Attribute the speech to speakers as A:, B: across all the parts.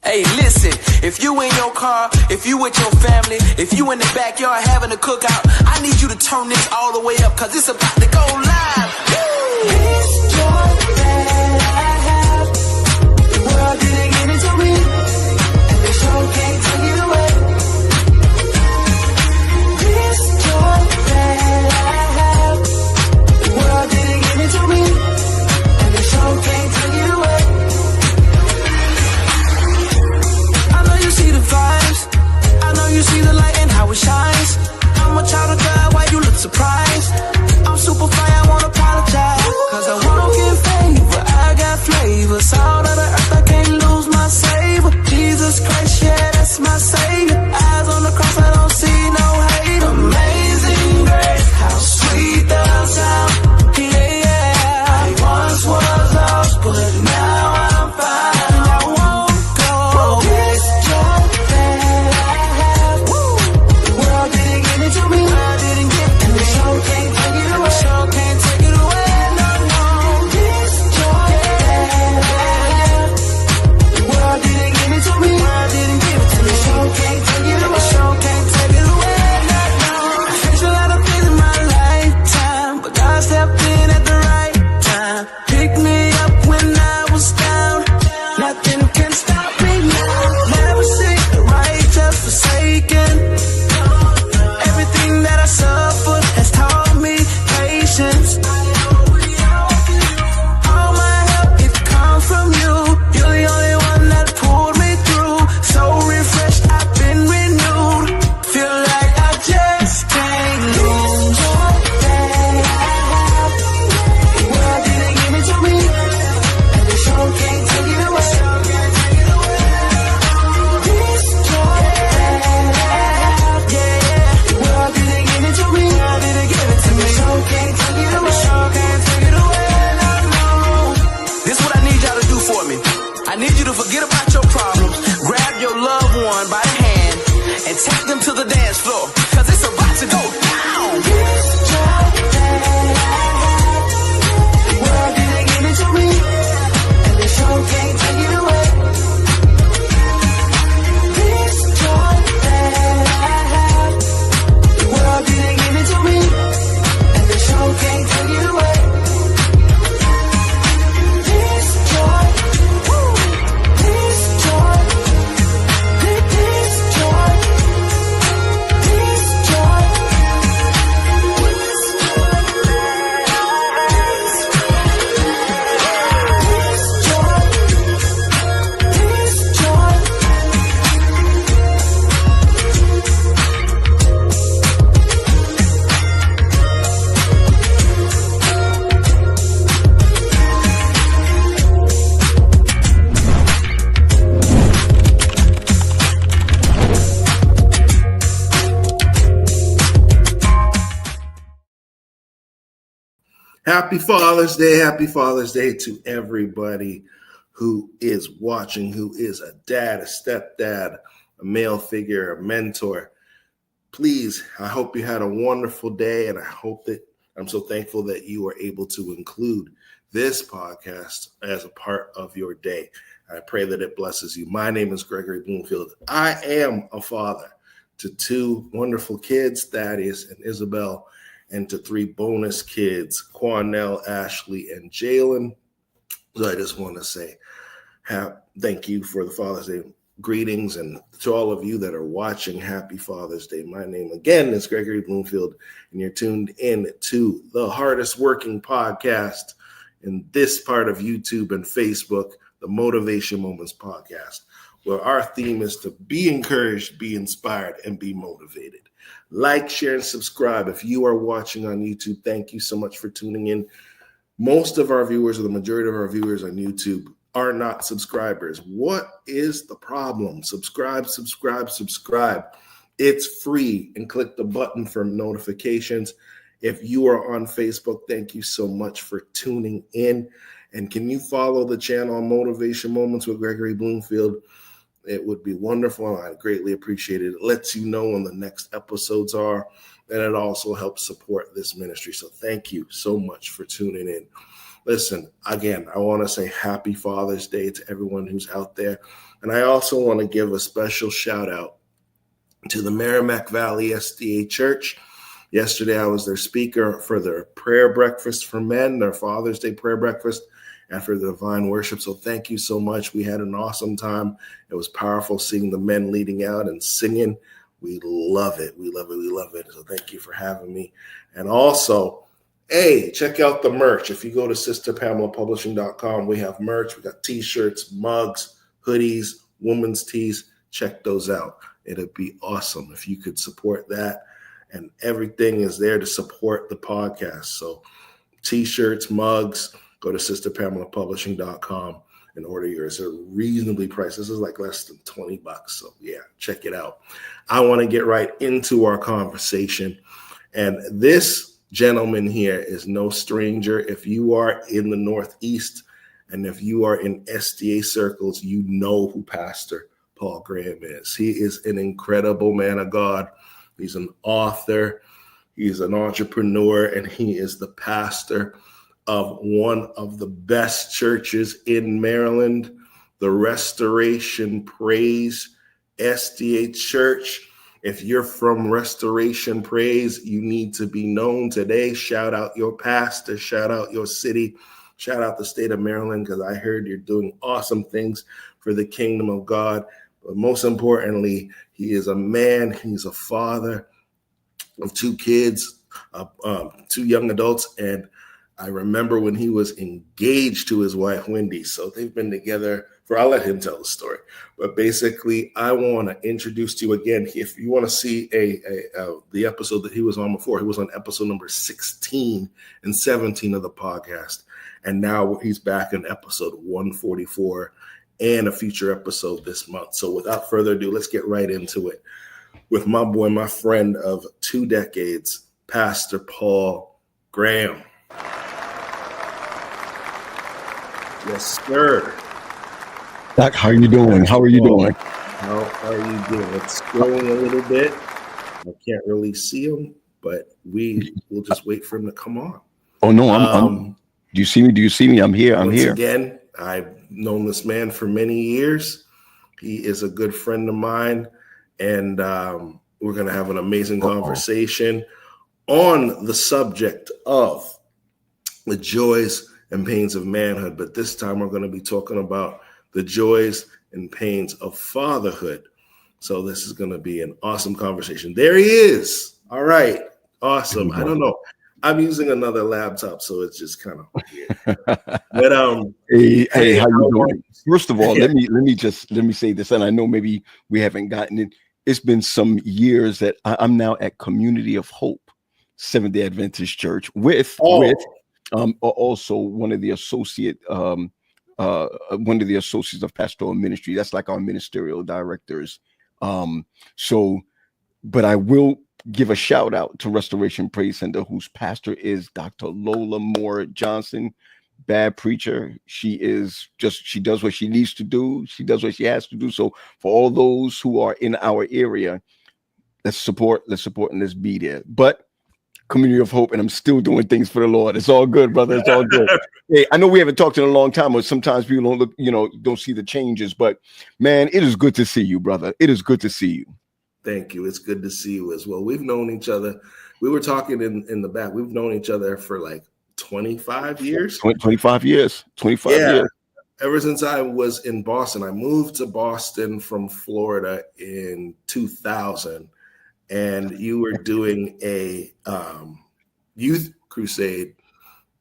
A: Hey, listen, if you in your car, if you with your family, if you in the backyard having a cookout, I need you to turn this all the way up, cause it's about to go live. Woo! This joy that I have, the world didn't give it to me, and they sure can't take it away. This joy that I have, the world didn't give it to me, and they sure can't take it away. I know you see the light and how it shines. I'm a child of God, why you look surprised? I'm super fly, I won't apologize, cause I walk in favor, I got flavor. Salt of the earth, I can't lose my savor. Jesus Christ, yeah, that's my savior. Eyes on the cross, I don't see no hate. Amazing grace, how sweet the sound. Yeah, yeah, I once was lost, but now I'm fine. And I won't go. This joy that I have, the world didn't give it to me, I didn't give it, and they sure can't take it away. Sure can't take it away, no, no. This joy that I have, the world didn't give it to me, I didn't give it to me. Sure can't take it away. Sure can't take it away, no, no. I faced a lot of things in my lifetime, but God stepped in at the right time. Picked me up when I was down. Nothing can stop me now. Never see the righteous forsaken. Everything that I suffered has taught me patience. All my help, it comes from you. You're the only one that pulled me through. So refreshed, I've been renewed. Feel like I just can't lose. Joy that I have, the world didn't give it to me, and they sure can't take it away. This joy that I have, yeah, the world didn't give it to me, I didn't give it to me. Sure can't take it away. Sure can't take it away, no, no. This what I need y'all to do for me. I need you to forget about your problems, grab your loved one by the hand, and take them to the dance floor, cause it's about to go down. This joy that I have, the world didn't give it to me, and they sure can't take it away. This joy that I have, the world didn't give it to me, and they sure can't take it away. This joy, woo, this joy, this joy, this joy, this joy.
B: Happy Father's Day. Happy Father's Day to everybody who is watching, who is a dad, a stepdad, a male figure, a mentor. Please, I hope you had a wonderful day, and I hope that I'm so thankful that you were able to include this podcast as a part of your day. I pray that it blesses you. My name is Gregory Bloomfield. I am a father to two wonderful kids, Thaddeus and Isabel, and to three bonus kids, Quanell, Ashley, and Jalen. So I just want to say thank you for the Father's Day greetings, and to all of you that are watching, happy Father's Day. My name again is Gregory Bloomfield, and you're tuned in to the hardest working podcast in this part of YouTube and Facebook, the Motivation Moments Podcast, where our theme is to be encouraged, be inspired, and be motivated. Like, share, and subscribe. If you are watching on YouTube, thank you so much for tuning in. Most of our viewers, or the majority of our viewers on YouTube, are not subscribers. What is the problem? Subscribe. It's free, and click the button for notifications. If you are on Facebook, thank you so much for tuning in. And can you follow the channel Motivation Moments with Gregory Bloomfield? It would be wonderful. I'd greatly appreciate it. It lets you know when the next episodes are, and it also helps support this ministry. So thank you so much for tuning in. Listen, again, I want to say happy Father's Day to everyone who's out there. And I also want to give a special shout out to the Merrimack Valley SDA Church. Yesterday, I was their speaker for their prayer breakfast for men, their Father's Day prayer breakfast, and for the divine worship. So thank you so much. We had an awesome time. It was powerful seeing the men leading out and singing. We love it. We love it. We love it. So thank you for having me. And also, hey, check out the merch. If you go to sisterpamelapublishing.com, we have merch. We got t-shirts, mugs, hoodies, women's tees. Check those out. It'd be awesome if you could support that. And everything is there to support the podcast. So t-shirts, mugs, go to sisterpamelapublishing.com and order yours. They're reasonably priced. This is like less than $20. So yeah, check it out. I want to get right into our conversation. And this gentleman here is no stranger. If you are in the Northeast and if you are in SDA circles, you know who Pastor Paul Graham is. He is an incredible man of God. He's an author, he's an entrepreneur, and he is the pastor of one of the best churches in Maryland, the Restoration Praise SDA Church. If you're from Restoration Praise, you need to be known today. Shout out your pastor, shout out your city, shout out the state of Maryland, because I heard you're doing awesome things for the kingdom of God. But most importantly, he is a man, he's a father of two kids, two young adults. And I remember when he was engaged to his wife, Wendy. So they've been together I'll let him tell the story. But basically, I want to introduce to you again, if you want to see the episode that he was on before, he was on episode number 16 and 17 of the podcast. And now he's back in episode 144 and a future episode this month. So without further ado, let's get right into it with my boy, my friend of 2 decades, Pastor Paul Graham. Yes, sir.
C: Doc, how are you doing? How are you doing?
B: How are you doing? It's growing a little bit. I can't really see him, but we'll just wait for him to come on.
C: Oh no, I'm do you see me? Do you see me? I'm here. I'm here.
B: Again, I've known this man for many years. He is a good friend of mine, and we're going to have an amazing conversation on the subject of the joys and pains of manhood. But this time we're going to be talking about the joys and pains of fatherhood. So this is going to be an awesome conversation. There he is. All right. Awesome. I don't know. I'm using another laptop, so it's just kind of weird. But
C: hey, how you doing? First of all, let me say this, and I know maybe we haven't gotten it. It's been some years that I'm now at Community of Hope, Seventh-day Adventist Church with also one of the associates of pastoral ministry. That's like our ministerial directors. But I will give a shout out to Restoration Praise Center, whose pastor is Dr. Lola Moore Johnson. Bad preacher. She does what she needs to do. She does what she has to do. So for all those who are in our area, let's support, and let's be there. But Community of Hope, and I'm still doing things for the Lord. It's all good, brother. It's all good. Hey, I know we haven't talked in a long time, or sometimes people don't see the changes, but man, it is good to see you, brother. It is good to see you.
B: Thank you. It's good to see you as well. We've known each other. We were talking in the back. We've known each other for like 25 years.
C: 25 years. 25 years.
B: Ever since I was in Boston. I moved to Boston from Florida in 2000. And you were doing a youth crusade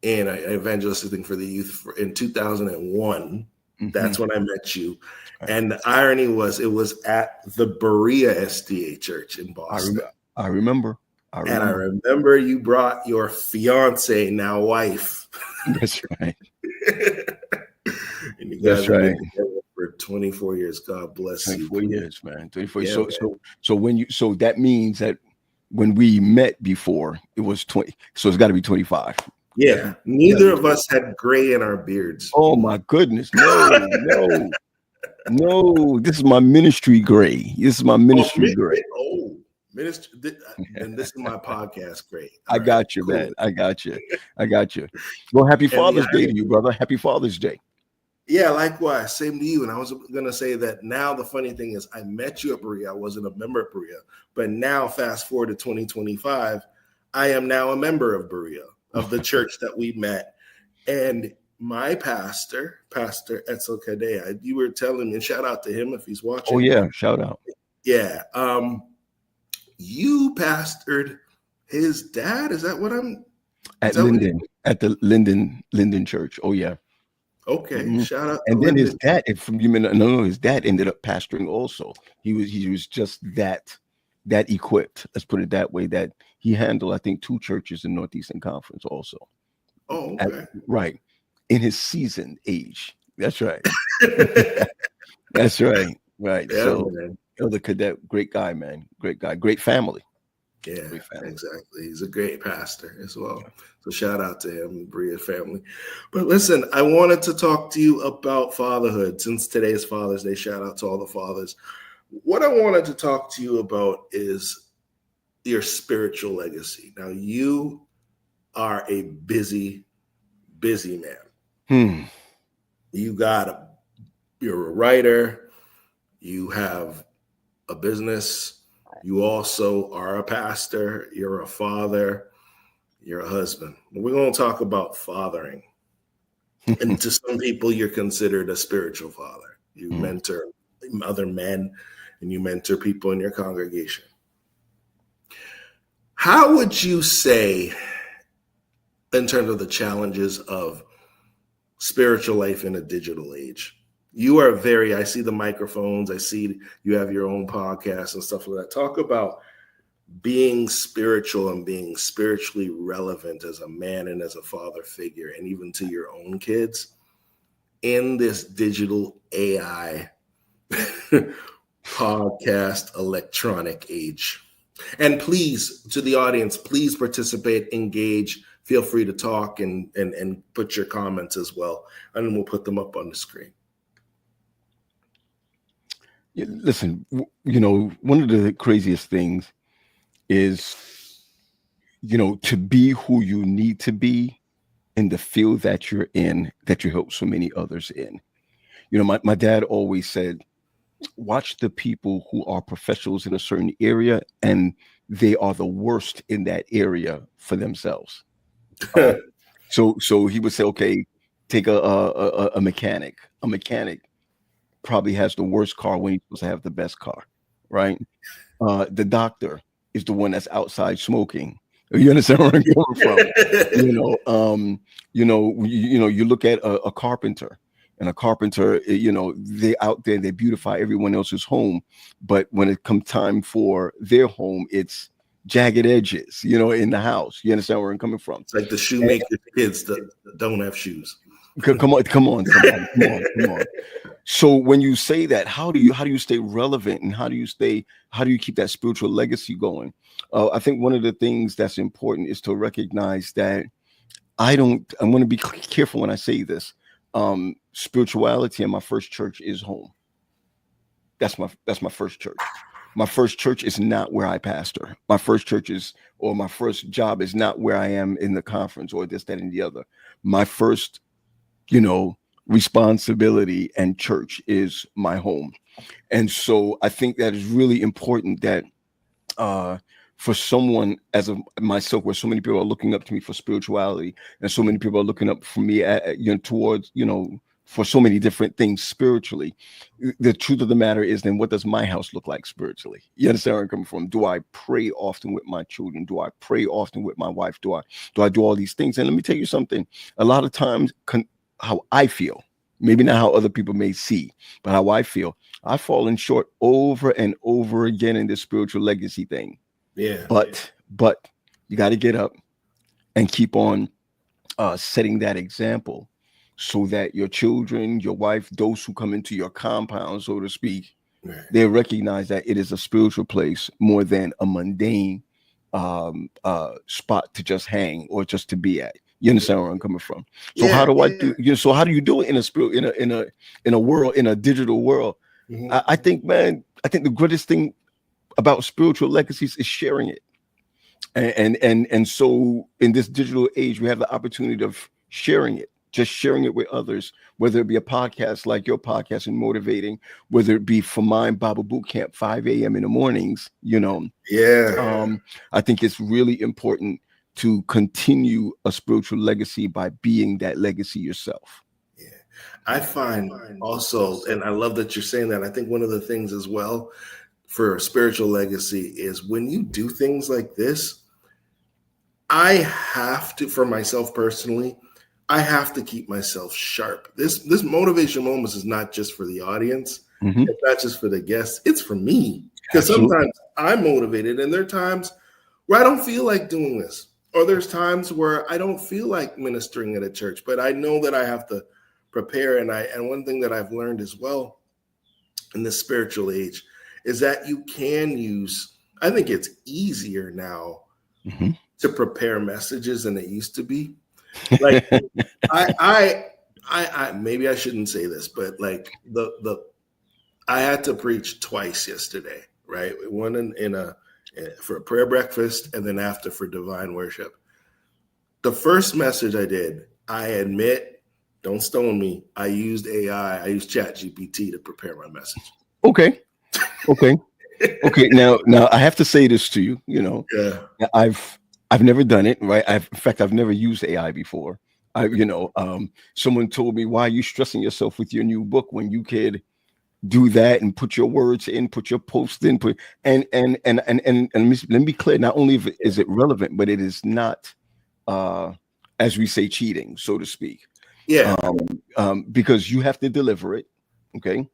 B: and an evangelistic thing for the youth in 2001. Mm-hmm. That's when I met you. And the irony was, it was at the Berea SDA Church in Boston.
C: I remember.
B: And I remember you brought your fiance, now wife.
C: That's right.
B: And you guys have been together for 24 years. God bless
C: 24
B: you.
C: years, man. 24 years. So that means that when we met before, it was 20. So it's got to be 25.
B: Yeah. Neither of us had gray in our beards.
C: Oh my goodness. No. This is my ministry gray. This is my ministry gray.
B: Oh, ministry. And this is my podcast gray.
C: I got you, man. I got you. Well, happy Father's Day to you, brother. Happy Father's Day.
B: Yeah, likewise. Same to you. And I was going to say that now the funny thing is I met you at Berea. I wasn't a member of Berea. But now, fast forward to 2025, I am now a member of Berea, of the church that we met. And my pastor, Pastor Etzel Kadea, you were telling me, and shout out to him if he's watching.
C: Oh, yeah. Shout out.
B: Yeah. You pastored his dad. Is that what I'm...
C: At Linden, at the Linden Church. Oh, yeah.
B: Okay, shout out.
C: And then his dad, his dad ended up pastoring also. He was just that equipped. Let's put it that way. That he handled, I think, 2 churches in Northeastern Conference also.
B: Oh, okay.
C: Right, in his seasoned age. That's right. That's right. Right.
B: Yeah,
C: so,
B: man.
C: Elder Cadet, great guy, man. Great guy. Great family.
B: Yeah, exactly. He's a great pastor as well. So shout out to him, Berea family. But listen, I wanted to talk to you about fatherhood since today is Father's Day. Shout out to all the fathers. What I wanted to talk to you about is your spiritual legacy. Now, you are a busy man. You're a writer. You have a business. You also are a pastor, you're a father, you're a husband. We're going to talk about fathering. And to some people, you're considered a spiritual father. You mentor other men and you mentor people in your congregation. How would you say, in terms of the challenges of spiritual life in a digital age? You are I see the microphones. I see you have your own podcast and stuff like that. Talk about being spiritual and being spiritually relevant as a man and as a father figure, and even to your own kids in this digital AI podcast electronic age. And please, to the audience, please participate, engage. Feel free to talk and put your comments as well. And then we'll put them up on the screen.
C: Listen, one of the craziest things is, to be who you need to be in the field that you're in, that you help so many others in. My dad always said, watch the people who are professionals in a certain area and they are the worst in that area for themselves. So he would say, okay, take a mechanic. A mechanic probably has the worst car when he's supposed to have the best car, right? The doctor is the one that's outside smoking. You understand where I'm coming from? You look at a carpenter, and a carpenter, they out there, they beautify everyone else's home, but when it comes time for their home, it's jagged edges, in the house. You understand where I'm coming from?
B: It's like the shoemaker kids that don't have shoes.
C: Come on. So when you say that, how do you stay relevant, and how do you keep that spiritual legacy going? I think one of the things that's important is to recognize that I want to be careful when I say this. Spirituality in my first church is home. That's my first church. My first church is not where I pastor. My first church my first job is not where I am in the conference or this, that, and the other. My first responsibility and church is my home. And so I think that is really important that for someone myself, where so many people are looking up to me for spirituality, and so many people are looking up for me towards for so many different things spiritually. The truth of the matter is, then what does my house look like spiritually? You understand where I'm coming from? Do I pray often with my children? Do I pray often with my wife? Do I do all these things? And let me tell you something. A lot of times, how I feel, maybe not how other people may see, but how I feel, I've fallen short over and over again in this spiritual legacy thing.
B: Yeah.
C: But you got to get up and keep on setting that example, so that your children, your wife, those who come into your compound, so to speak, right, they recognize that it is a spiritual place more than a mundane spot to just hang or just to be at. You understand where I'm coming from? So how do I do? So how do you do it in a world, in a digital world? Mm-hmm. I think the greatest thing about spiritual legacies is sharing it, and so in this digital age, we have the opportunity of sharing it just sharing it with others, whether it be a podcast like your podcast and motivating, whether it be for mine, Bible Boot Camp, 5 a.m. in the mornings,
B: Yeah.
C: I think it's really important to continue a spiritual legacy by being that legacy yourself.
B: Yeah. I find also, and I love that you're saying that. I think one of the things as well for a spiritual legacy is when you do things like this, I have to, for myself personally, I have to keep myself sharp. This motivation moments is not just for the audience.
C: Mm-hmm.
B: It's not just for the guests. It's for me. Because sometimes I'm motivated and there are times where I don't feel like doing this. Or there's times where I don't feel like ministering at a church, but I know that I have to prepare. And one thing that I've learned as well in this spiritual age is that you can use, I think it's easier now
C: Mm-hmm.
B: to prepare messages than it used to be. Like I maybe I shouldn't say this, but like I had to preach twice yesterday, right? One for a prayer breakfast and then after for divine worship. The first message I did, I admit, don't stone me, I used AI, I used ChatGPT to prepare my message.
C: Okay. Now I have to say this to you,
B: Yeah.
C: I've never done it, right? In fact, I've never used AI before. Someone told me, why are you stressing yourself with your new book when you could do that and put your words in, put your post in, and let me be clear. Not only is it relevant, but it is not, as we say, cheating, so to speak.
B: Yeah.
C: Because you have to deliver it. Okay.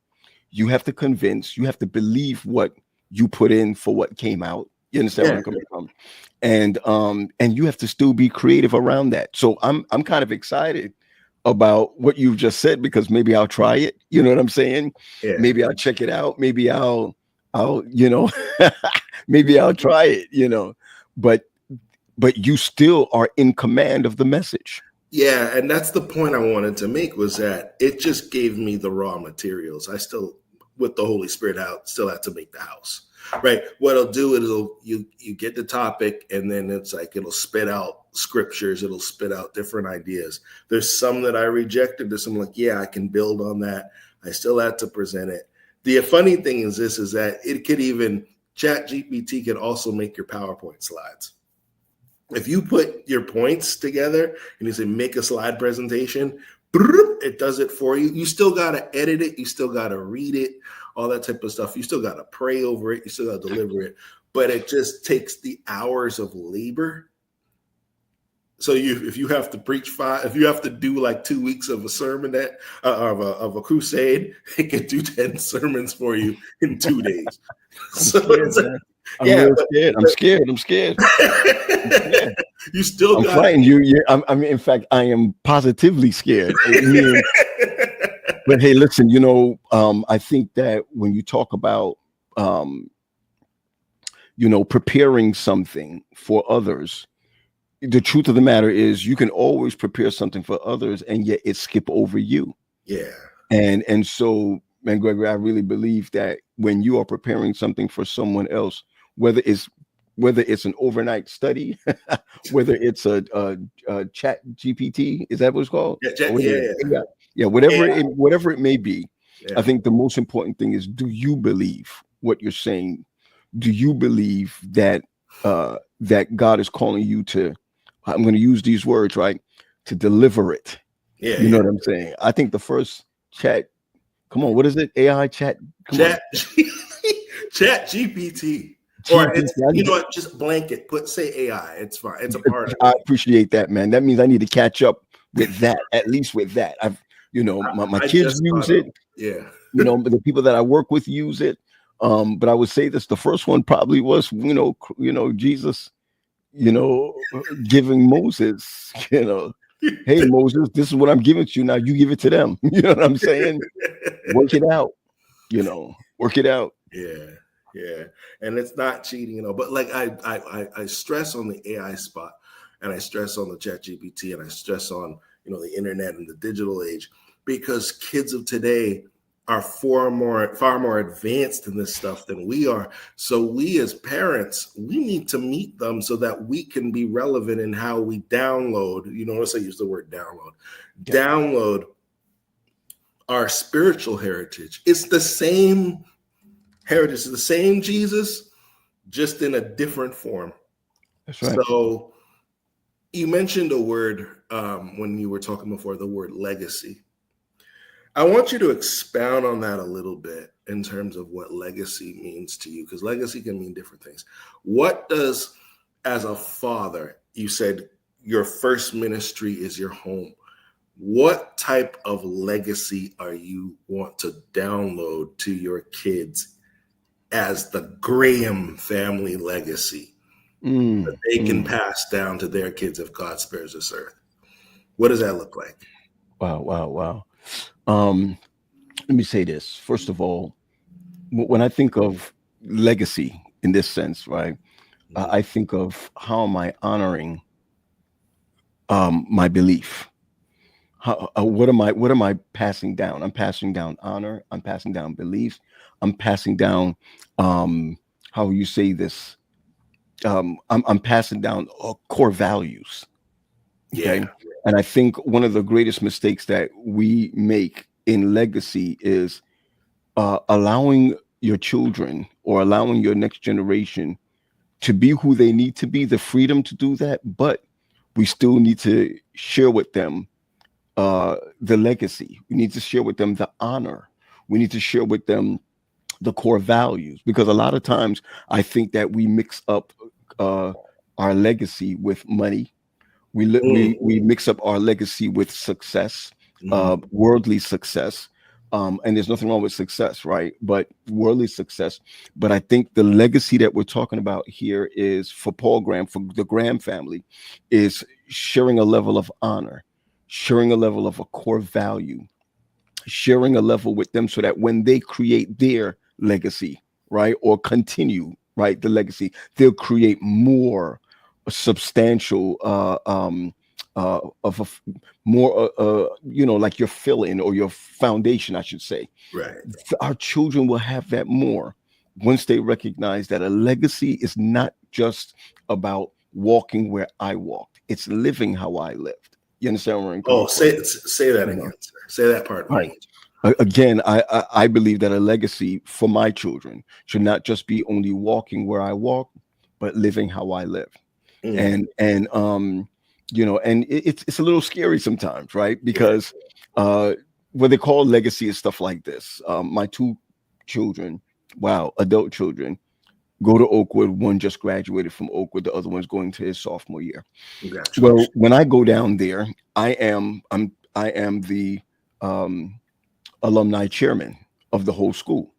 C: You have to convince, you have to believe what you put in for what came out. You understand where I'm coming from? And you have to still be creative around that. So I'm kind of excited about what you've just said, because maybe I'll try it. You know what I'm saying?
B: Yeah.
C: Maybe I'll check it out. Maybe I'll maybe I'll try it, but you still are in command of the message.
B: Yeah, and that's the point I wanted to make, was that it just gave me the raw materials. I still, with the Holy Spirit out, still have to make the house, right? What it'll do is you get the topic, and then it's like it'll spit out scriptures, it'll spit out different ideas. There's some that I rejected. There's some like, yeah, I can build on that. I still have to present it. The funny thing is this, is that it could even, ChatGPT can also make your PowerPoint slides. If you put your points together and you say, make a slide presentation, it does it for you. You still got to edit it. You still got to read it, all that type of stuff. You still got to pray over it. You still got to deliver it. But it just takes the hours of labor. So if you have to preach if you have to do like 2 weeks of a sermon of a crusade, it can do 10 sermons for you in 2 days.
C: I'm scared.
B: You still
C: I'm frightened. In fact, I am positively scared. But hey, listen, I think that when you talk about, preparing something for others, the truth of the matter is you can always prepare something for others and yet it skip over you.
B: Yeah.
C: And so, man, Gregory, I really believe that when you are preparing something for someone else, whether it's an overnight study, whether it's a chat GPT, is that what it's called? Yeah. Whatever it may be. Yeah. I think the most important thing is, do you believe what you're saying? Do you believe that that God is calling you to, I'm going to use these words, right, to deliver it?
B: Yeah.
C: You know what I'm saying? I think the first chat, come on, what is it? AI chat?
B: Chat GPT. Or it's, you know what, just blanket, say AI. It's fine. It's a part of it.
C: I appreciate that, man. That means I need to catch up with that, at least with that. My kids use it.
B: Yeah.
C: The people that I work with use it. But I would say this, the first one probably was, Jesus, giving Moses, hey, Moses, this is what I'm giving to you. Now you give it to them. You know what I'm saying? Work it out, work it out.
B: Yeah. Yeah. And it's not cheating, but like I stress on the AI spot, and I stress on the ChatGPT, and I stress on, the internet and the digital age, because kids of today, are far more advanced in this stuff than we are. So we as parents, we need to meet them so that we can be relevant in how we download. You notice I use the word download.
C: Yeah.
B: Download our spiritual heritage. It's the same heritage, it's the same Jesus, just in a different form.
C: That's right.
B: So you mentioned a word when you were talking before, the word legacy. I want you to expound on that a little bit in terms of what legacy means to you, because legacy can mean different things. What does, as a father, you said your first ministry is your home. What type of legacy are you want to download to your kids as the Graham family legacy that they can pass down to their kids if God spares this earth? What does that look like?
C: Wow. Let me say this. First of all, when I think of legacy in this sense, right, I think of how am I honoring my belief? What am I passing down? I'm passing down honor. I'm passing down beliefs. I'm passing down how you say this. I'm passing down core values. Okay.
B: Yeah.
C: And I think one of the greatest mistakes that we make in legacy is allowing your children or allowing your next generation to be who they need to be, the freedom to do that. But we still need to share with them the legacy. We need to share with them the honor. We need to share with them the core values, because a lot of times I think that we mix up our legacy with money. We mix up our legacy with success, worldly success. And there's nothing wrong with success, right? But worldly success. But I think the legacy that we're talking about here is for Paul Graham, for the Graham family, is sharing a level of honor, sharing a level of a core value, sharing a level with them so that when they create their legacy, right, or continue, right, the legacy, they'll create more substantial of a more like your fill-in or your foundation, I should say.
B: Right.
C: Our children will have that more once they recognize that a legacy is not just about walking where I walked, it's living how I lived. You understand where I'm coming from?
B: Say that again, sir. Say that part.
C: Right. Again, I believe that a legacy for my children should not just be only walking where I walk, but living how I live. And and it's a little scary sometimes, right? Because what they call legacy is stuff like this. My two children, adult children, go to Oakwood. One just graduated from Oakwood. The other one's going to his sophomore year. Well, when I go down there, I am the alumni chairman of the whole school.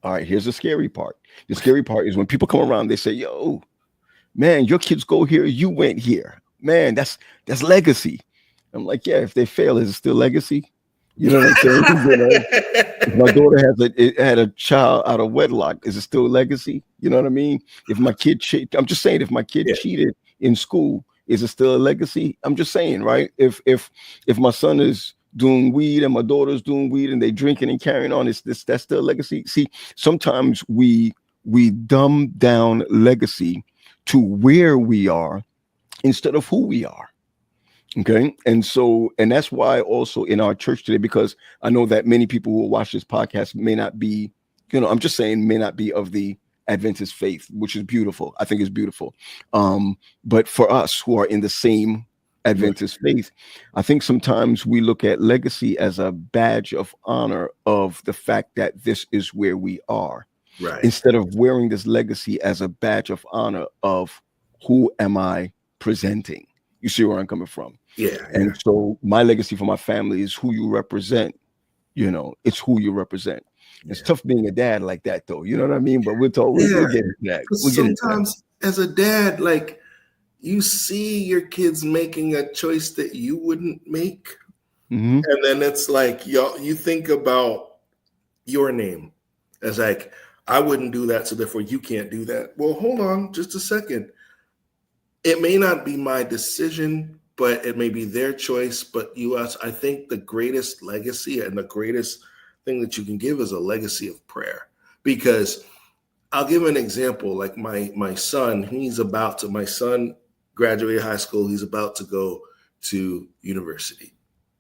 C: All right, here's the scary part. The scary part is when people come around, they say, "Yo, man, your kids go here, you went here. Man, that's legacy." I'm like, yeah, if they fail, is it still legacy? You know what I'm saying? If my daughter had a child out of wedlock, is it still legacy? You know what I mean? If my kid I'm just saying, if my kid cheated in school, is it still a legacy? I'm just saying, right? If my son is doing weed and my daughter's doing weed and they drinking and carrying on, that's still a legacy. See, sometimes we dumb down legacy to where we are instead of who we are. Okay. And that's why also in our church today, because I know that many people who will watch this podcast may not be, I'm just saying, may not be of the Adventist faith, which is beautiful. I think it's beautiful. But for us who are in the same Adventist faith, I think sometimes we look at legacy as a badge of honor of the fact that this is where we are. Right. Instead of wearing this legacy as a badge of honor of who am I presenting? You see where I'm coming from? Yeah. And so my legacy for my family is who you represent. It's who you represent. Yeah. It's tough being a dad like that, though. You know what I mean? But we'll get into that.
B: Sometimes as a dad, like you see your kids making a choice that you wouldn't make. Mm-hmm. And then it's like, you think about your name as like, I wouldn't do that, so therefore you can't do that. Well, hold on just a second. It may not be my decision, but it may be their choice. But I think the greatest legacy and the greatest thing that you can give is a legacy of prayer. Because I'll give an example. Like my son, my son graduated high school. He's about to go to university.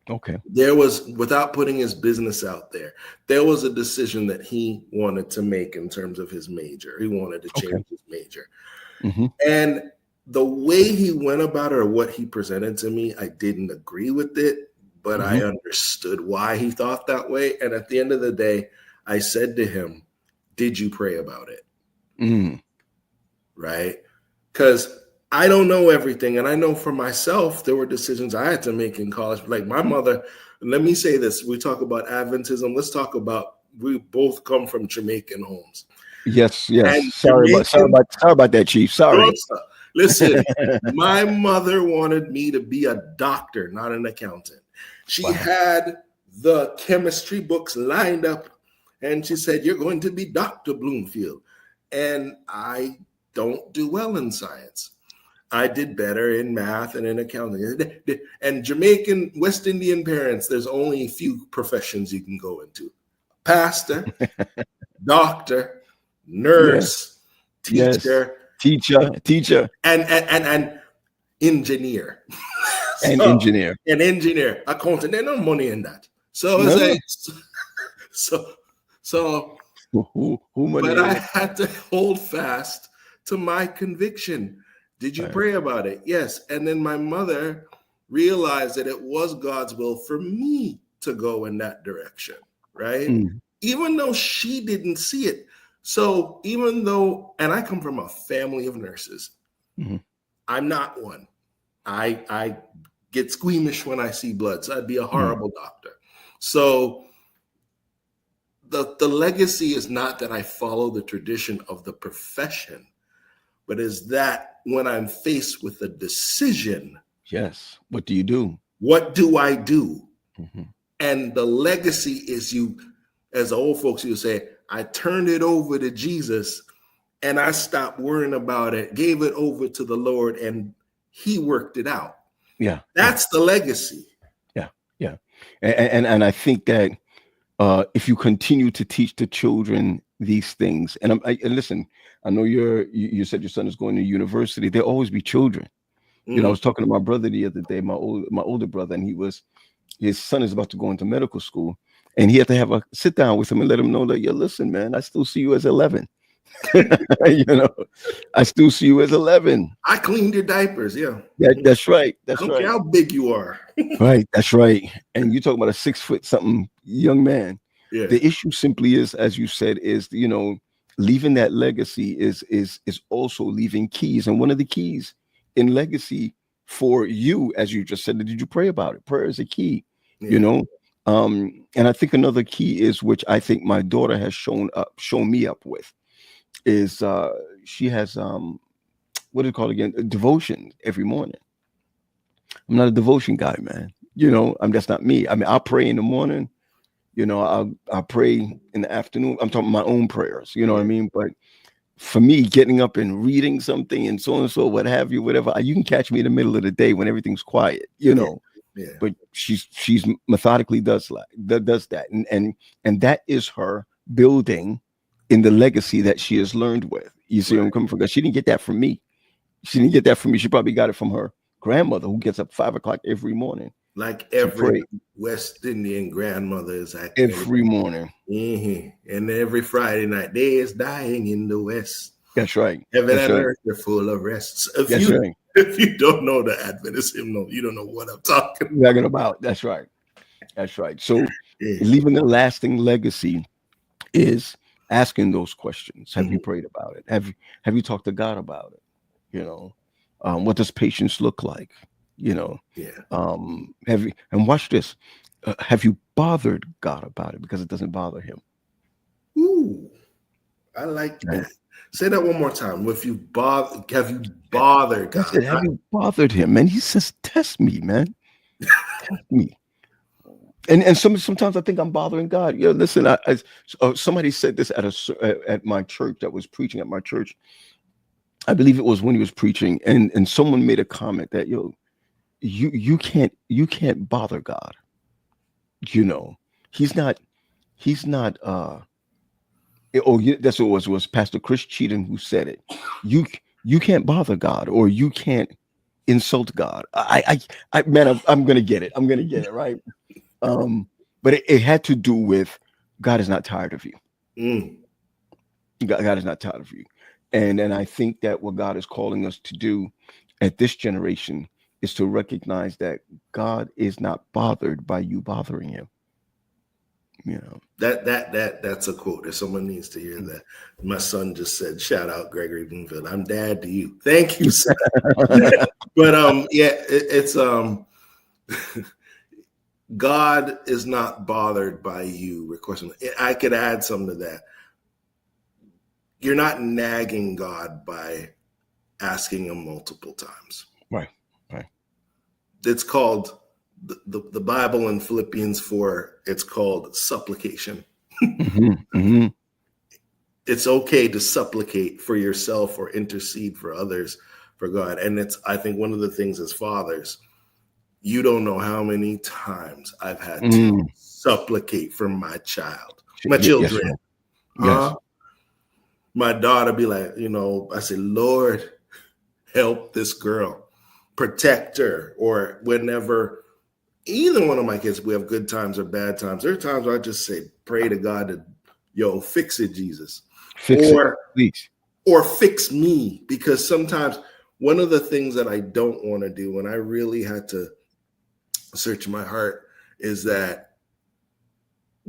C: Okay.
B: There was, without putting his business out there was a decision that he wanted to make in terms of his major. He wanted to change his major.
C: Mm-hmm.
B: And the way he went about it, or what he presented to me, I didn't agree with it, but I understood why he thought that way. And at the end of the day, I said to him, did you pray about it?
C: Mm.
B: Right? Because I don't know everything. And I know for myself, there were decisions I had to make in college. Like my mother, let me say this. We talk about Adventism. Let's talk about, we both come from Jamaican homes.
C: Yes.
B: And
C: Sorry about that, Chief. Sorry.
B: Listen, my mother wanted me to be a doctor, not an accountant. She had the chemistry books lined up, and she said, you're going to be Dr. Bloomfield. And I don't do well in science. I did better in math and in accounting. And Jamaican, West Indian parents, there's only a few professions you can go into. Pastor, doctor, nurse, teacher, and engineer.
C: And
B: engineer, accountant. There's no money in that. So it's but I had to hold fast to my conviction. Did you pray about it? Yes. And then my mother realized that it was God's will for me to go in that direction, right? Even though she didn't see it. So even though, and I come from a family of nurses, I'm not one. I get squeamish when I see blood, so I'd be a horrible doctor. So the legacy is not that I follow the tradition of the profession, but is that when I'm faced with a decision,
C: what do you do?
B: What do I do? And the legacy is, you, as the old folks used to say, I turned it over to Jesus and I stopped worrying about it, gave it over to the Lord, and he worked it out. That's the legacy.
C: And I think that if you continue to teach the children these things, and listen, I know you said your son is going to university. There'll always be children. You know, I was talking to my brother the other day, my older brother, and his son is about to go into medical school, and he had to have a sit down with him and let him know that, listen, man, I still see you as 11. I still see you as 11.
B: I cleaned your diapers.
C: That's right.
B: I don't care how big you are.
C: Right. That's right. And you talk about a 6 foot something young man. The issue simply is, as you said, is, leaving that legacy is also leaving keys. And one of the keys in legacy for you, as you just said, did you pray about it? Prayer is a key, And I think another key is, which I think my daughter has shown me up with, is she has what do you call it again? Devotion every morning. I'm not a devotion guy, man. That's not me. I mean, I'll pray in the morning. I'll pray in the afternoon. I'm talking my own prayers. You know what I mean? But for me, getting up and reading something and so, what have you, whatever, you can catch me in the middle of the day when everything's quiet. But she's methodically does that, and that is her building in the legacy that she has learned with. You see where I'm coming from? Because she didn't get that from me. She probably got it from her grandmother, who gets up 5 o'clock every morning.
B: Like every West Indian grandmother is
C: every morning.
B: And every Friday night, day is dying in the West.
C: That's right.
B: Heaven and earth are full of rest. If you don't know the Adventist hymnal, you don't know what I'm talking
C: about. That's right. So leaving a lasting legacy is asking those questions. Have you prayed about it? Have you talked to God about it? What does patience look like? Have you, and watch this, have you bothered God about it? Because it doesn't bother him.
B: Ooh, I like that. Say that one more time. Have you bothered God?
C: Said, have you bothered him? And he says, test me, man. Test me. And sometimes I think I'm bothering God. Listen, somebody said this at my church, that was preaching at my church. I believe it was when he was preaching, and someone made a comment that, you can't bother God. He's not he's not that's what it was Pastor Chris Cheatham who said it. You can't bother God, or you can't insult God. I man, I'm gonna get it. I'm gonna get it right. But it had to do with God is not tired of you.
B: Mm.
C: God is not tired of you. And I think that what God is calling us to do at this generation is to recognize that God is not bothered by you bothering him. You know,
B: that's a quote. If someone needs to hear that, my son just said, "Shout out Gregory Bloomfield. I'm dad to you. Thank you, son." But yeah, it's God is not bothered by you requesting. I could add something to that. You're not nagging God by asking him multiple times.
C: Right.
B: It's called the Bible in Philippians 4. It's called supplication. It's okay to supplicate for yourself or intercede for others for God. And I think one of the things as fathers, you don't know how many times I've had to supplicate for my children.
C: Yes.
B: My daughter be like, I say, Lord, help this girl, protect her. Or whenever either one of my kids, we have good times or bad times. There are times where I just say, pray to God to, fix it, Jesus. Or fix me. Because sometimes one of the things that I don't want to do, and I really had to search my heart, is that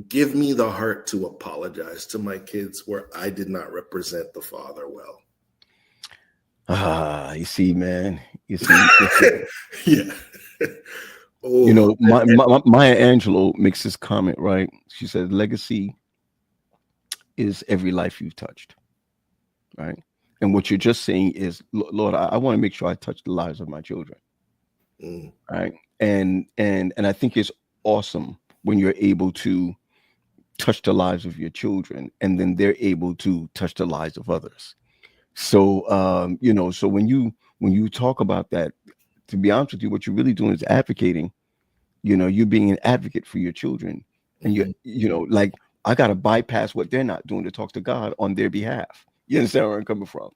B: give me the heart to apologize to my kids where I did not represent the Father well.
C: You see, man. You see.
B: Yeah.
C: Maya Angelou makes this comment, right? She said, legacy is every life you've touched, right? And what you're just saying is, Lord, I want to make sure I touch the lives of my children, right? And I think it's awesome when you're able to touch the lives of your children, and then they're able to touch the lives of others. So, so when you talk about that, to be honest with you, what you're really doing is advocating. You're being an advocate for your children, and like, I got to bypass what they're not doing to talk to God on their behalf. You understand where I'm coming from?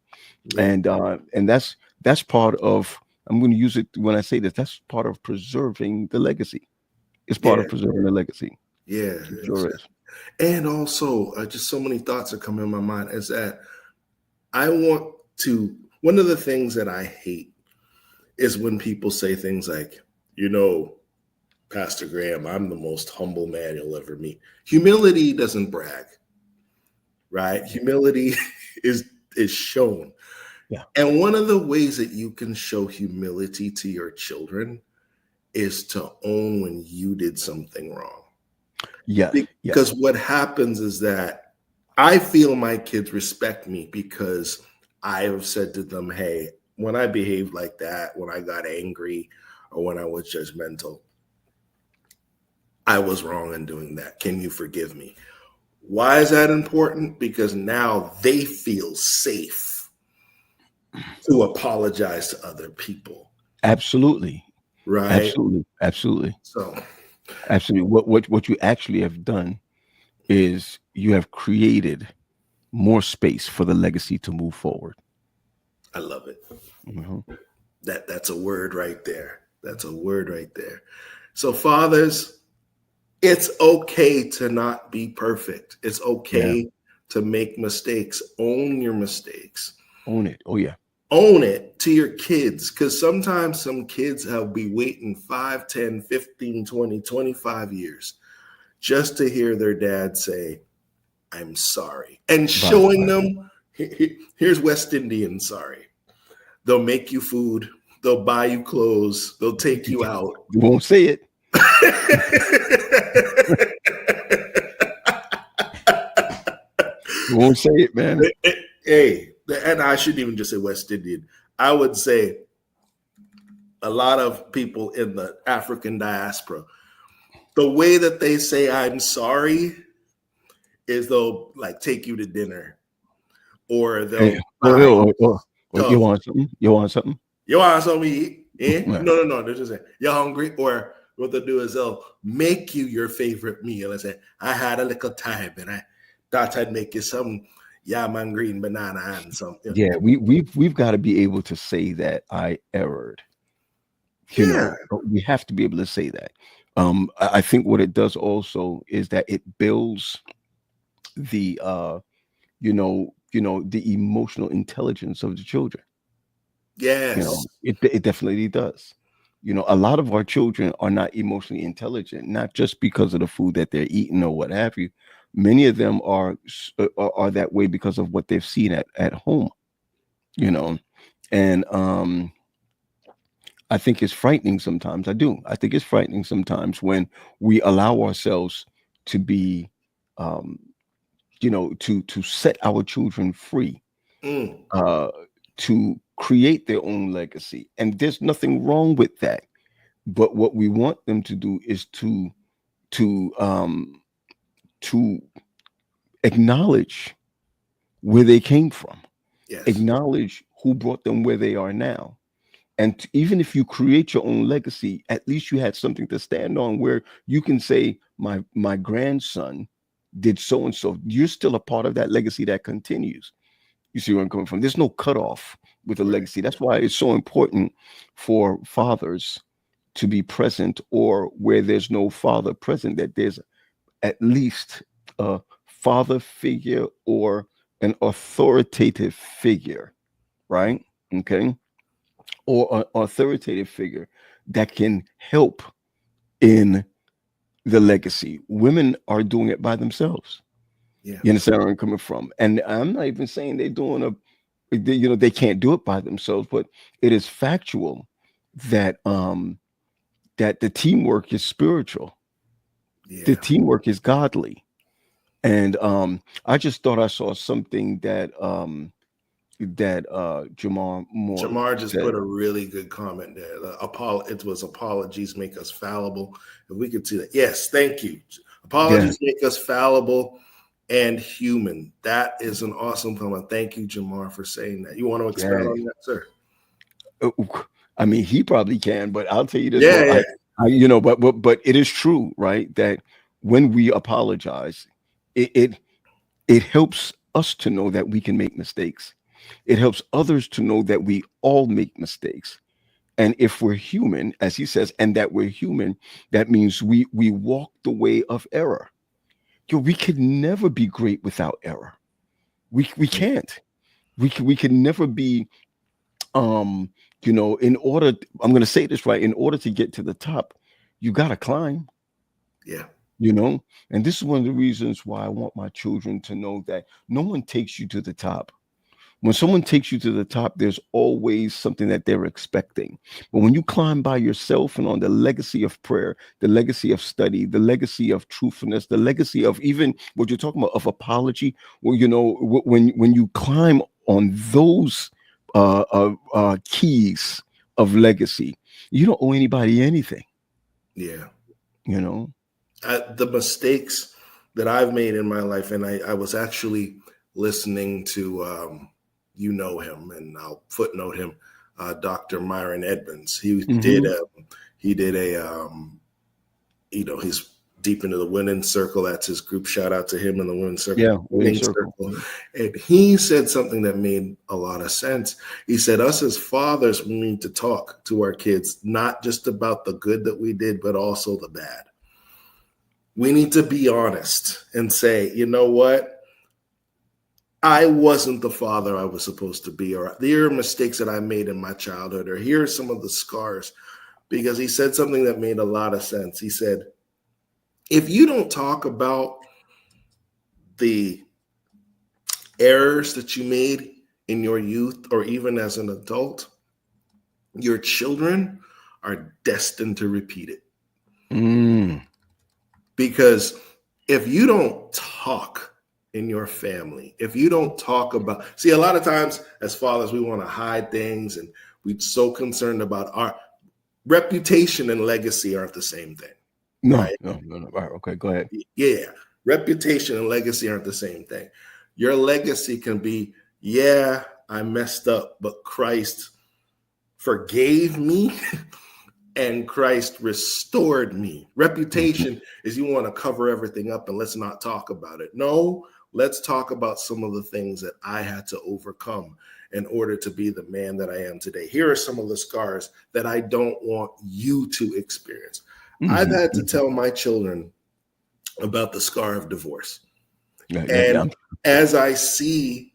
C: Yeah. And that's part of, I'm going to use it when I say this, that's part of preserving the legacy. It's part of preserving the legacy.
B: Yeah.
C: Sure is.
B: And also, just so many thoughts are coming in my mind, is that one of the things that I hate is when people say things like, Pastor Graham, I'm the most humble man you'll ever meet. Humility doesn't brag, right? Humility is shown.
C: Yeah.
B: And one of the ways that you can show humility to your children is to own when you did something wrong.
C: Yeah.
B: Because what happens is that I feel my kids respect me because I have said to them, hey, when I behaved like that, when I got angry or when I was judgmental, I was wrong in doing that. Can you forgive me? Why is that important? Because now they feel safe to apologize to other people.
C: Absolutely.
B: Right.
C: Absolutely.
B: So
C: absolutely. What you actually have done is you have created more space for the legacy to move forward.
B: I love it. That's a word right there. So fathers, it's okay to not be perfect. It's okay to make mistakes. Own your mistakes.
C: Own it. Oh, yeah.
B: Own it to your kids, because sometimes some kids have been waiting 5, 10, 15, 20, 25 years just to hear their dad say, I'm sorry. And showing them, here's West Indian sorry. They'll make you food. They'll buy you clothes. They'll take you out.
C: You won't say it. You won't say it, man.
B: Hey, and I shouldn't even just say West Indian. I would say a lot of people in the African diaspora, the way that they say I'm sorry is they'll like take you to dinner, or they'll
C: you want something? You want something?
B: You want something to eat? Yeah? No. They're just saying, you're hungry, or what they'll do is they'll make you your favorite meal and say, I had a little time and I thought I'd make you some yam and green banana and some.
C: Yeah, we've got to be able to say that I erred.
B: Yeah.
C: We have to be able to say that. I think what it does also is that it builds the the emotional intelligence of the children.
B: Yes.
C: It definitely does. A lot of our children are not emotionally intelligent, not just because of the food that they're eating or what have you. Many of them are that way because of what they've seen at home. And I think it's frightening sometimes. I do. I think it's frightening sometimes when we allow ourselves to be, to set our children free,
B: Mm.
C: to create their own legacy. And there's nothing wrong with that. But what we want them to do is to acknowledge where they came from,
B: Yes.
C: acknowledge who brought them where they are now. And even if you create your own legacy, at least you had something to stand on where you can say, my grandson did so and so. You're still a part of that legacy that continues. You see where I'm coming from? There's no cutoff with a
B: Right.
C: legacy. That's why it's so important for fathers to be present, or where there's no father present, that there's at least a father figure or an authoritative figure, right? Okay. Or an authoritative figure that can help in the legacy. Women are doing it by themselves.
B: Yeah.
C: You understand where I'm coming from? And I'm not even saying they're doing they can't do it by themselves, but it is factual that that the teamwork is spiritual.
B: Yeah.
C: The teamwork is godly. And I just thought I saw something that Jamar Moore
B: Jamar just
C: said.
B: put a really good comment there. It was apologies make us fallible. If we could see that. Yes, thank you. Apologies make us fallible and human. That is an awesome comment. Thank you, Jamar, for saying that. You want to expand on that, sir?
C: I mean, he probably can, but I'll tell you this.
B: Yeah,
C: But it is true, right? That when we apologize, it helps us to know that we can make mistakes. It helps others to know that we all make mistakes. And if we're human, as he says, and that we're human, that means we walk the way of error. We could never be great without error. We can't. We can never be in order, I'm going to say this right, in order to get to the top, you got to climb.
B: Yeah.
C: And this is one of the reasons why I want my children to know that no one takes you to the top. When someone takes you to the top, there's always something that they're expecting. But when you climb by yourself and on the legacy of prayer, the legacy of study, the legacy of truthfulness, the legacy of even what you're talking about of apology, well, when you climb on those keys of legacy, you don't owe anybody anything.
B: Yeah.
C: The
B: mistakes that I've made in my life, and I was actually listening to him, and I'll footnote him, Dr. Myron Edmonds. He did he's deep into the winning circle. That's his group. Shout out to him in the winning circle.
C: Yeah, winning circle.
B: And he said something that made a lot of sense. He said, us as fathers, we need to talk to our kids, not just about the good that we did, but also the bad. We need to be honest and say, you know what? I wasn't the father I was supposed to be, or there are mistakes that I made in my childhood, or here are some of the scars. Because he said something that made a lot of sense. He said, if you don't talk about the errors that you made in your youth or even as an adult, your children are destined to repeat it. Because if you don't talk in your family, if you don't talk about, see, a lot of times as fathers, we want to hide things, and we're so concerned about our reputation and legacy aren't the same thing.
C: No,
B: right?
C: no. All right, okay, go ahead.
B: Yeah. Reputation and legacy aren't the same thing. Your legacy can be, yeah, I messed up, but Christ forgave me and Christ restored me. Reputation is you want to cover everything up and let's not talk about it. No, let's talk about some of the things that I had to overcome in order to be the man that I am today. Here are some of the scars that I don't want you to experience. I've had to tell my children about the scar of divorce. And as I see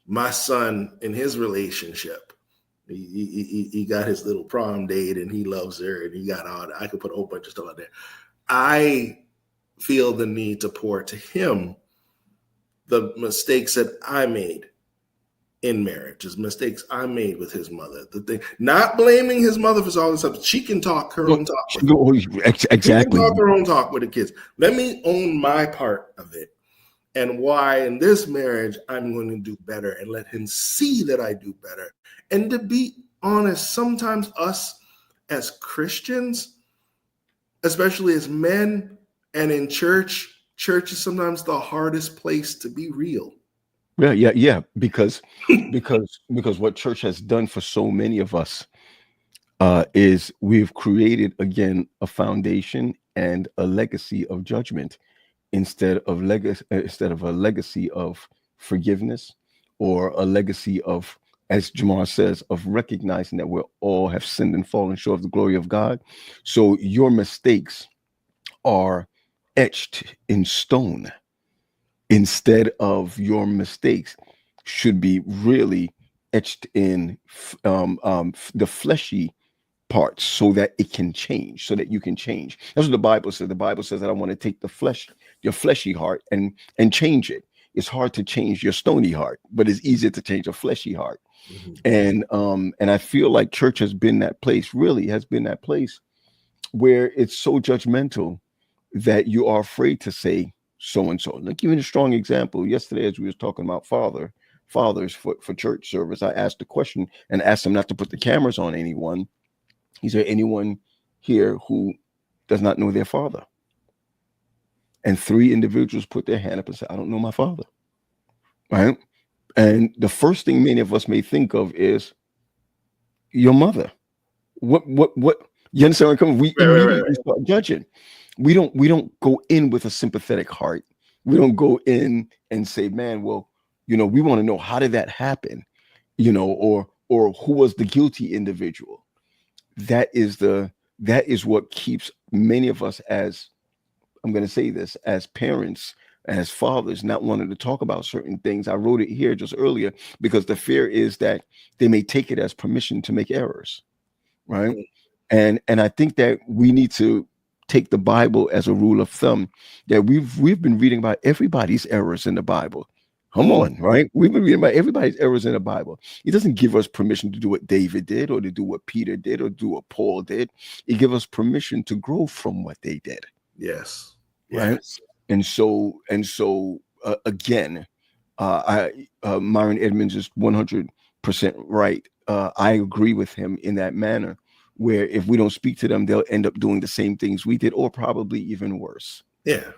B: my son in his relationship, he got his little prom date and he loves her and he got all that. I could put a whole bunch of stuff out there. I feel the need to pour to him the mistakes that I made in marriage, his mistakes I made with his mother. The thing, not blaming his mother for all this stuff. She can talk her own talk.
C: Exactly.
B: She can talk her own talk with the kids. Let me own my part of it and why in this marriage I'm going to do better and let him see that I do better. And to be honest, sometimes us as Christians, especially as men and in church is sometimes the hardest place to be real.
C: Yeah. Because what church has done for so many of us is we've created again a foundation and a legacy of judgment instead of a legacy of forgiveness or a legacy of, as Jamar says, of recognizing that we all have sinned and fallen short of the glory of God. So your mistakes are etched in stone instead of your mistakes should be really etched in the fleshy parts so that it can change, so that you can change. That's what the Bible says. The Bible says that I want to take your fleshy heart and change it. It's hard to change your stony heart, but it's easier to change a fleshy heart. And I feel like church has been that place where it's so judgmental that you are afraid to say so and so. Like even a strong example yesterday, as we was talking about fathers for church service, I asked the question and asked them not to put the cameras on anyone. Is there anyone here who does not know their father? And 3 individuals put their hand up and said, I don't know my father. Right? And the first thing many of us may think of is your mother. What you understand where I'm coming? We immediately start judging. We don't go in with a sympathetic heart. We don't go in and say, man, well, we want to know how did that happen, or who was the guilty individual. That is what keeps many of us, as I'm going to say this, as parents, as fathers, not wanting to talk about certain things. I wrote it here just earlier because the fear is that they may take it as permission to make errors, right? And I think that we need to take the Bible as a rule of thumb, that we've been reading about everybody's errors in the Bible. Come on, right? We've been reading about everybody's errors in the Bible. It doesn't give us permission to do what David did or to do what Peter did or do what Paul did. It gives us permission to grow from what they did.
B: Yes.
C: Right. And so again, Myron Edmonds is 100% right. I agree with him in that manner, where if we don't speak to them, they'll end up doing the same things we did, or probably even worse.
B: Yeah.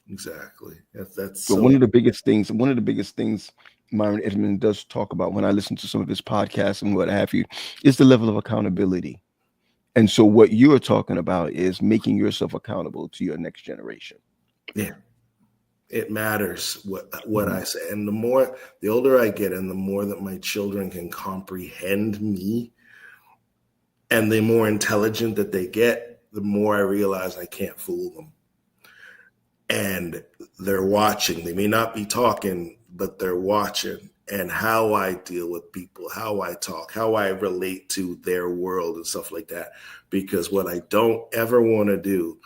B: Exactly. That's
C: so one of the biggest things Myron Edmonds does talk about when I listen to some of his podcasts and what have you, is the level of accountability. And so what you're talking about is making yourself accountable to your next generation.
B: Yeah. It matters what I say. And the older I get and the more that my children can comprehend me and the more intelligent that they get, the more I realize I can't fool them. And they're watching. They may not be talking, but they're watching. And how I deal with people, how I talk, how I relate to their world and stuff like that. Because what I don't ever want to do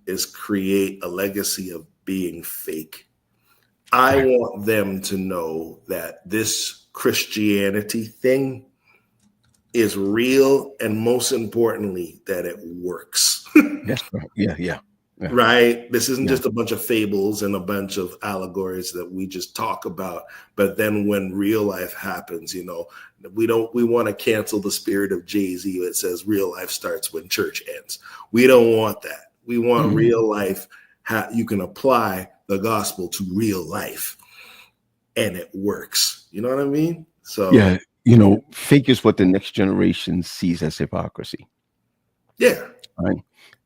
B: is create a legacy of being fake. I want them to know that this Christianity thing is real, and most importantly, that it works.
C: Yes, yeah.
B: Right? This isn't just a bunch of fables and a bunch of allegories that we just talk about. But then when real life happens, we want to cancel the spirit of Jay-Z that says real life starts when church ends. We don't want that. We want real life. You can apply the gospel to real life and it works. You know what I mean? So
C: yeah, fake is what the next generation sees as hypocrisy.
B: Yeah.
C: right?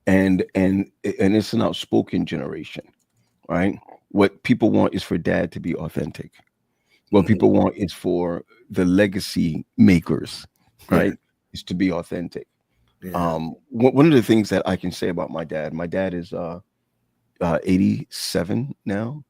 C: And it's an outspoken generation, right? What people want is for dad to be authentic. What
B: Mhm.
C: people want is for the legacy makers,
B: Yeah.
C: right? Is to be authentic.
B: Yeah.
C: One of the things that I can say about my dad is 87 now,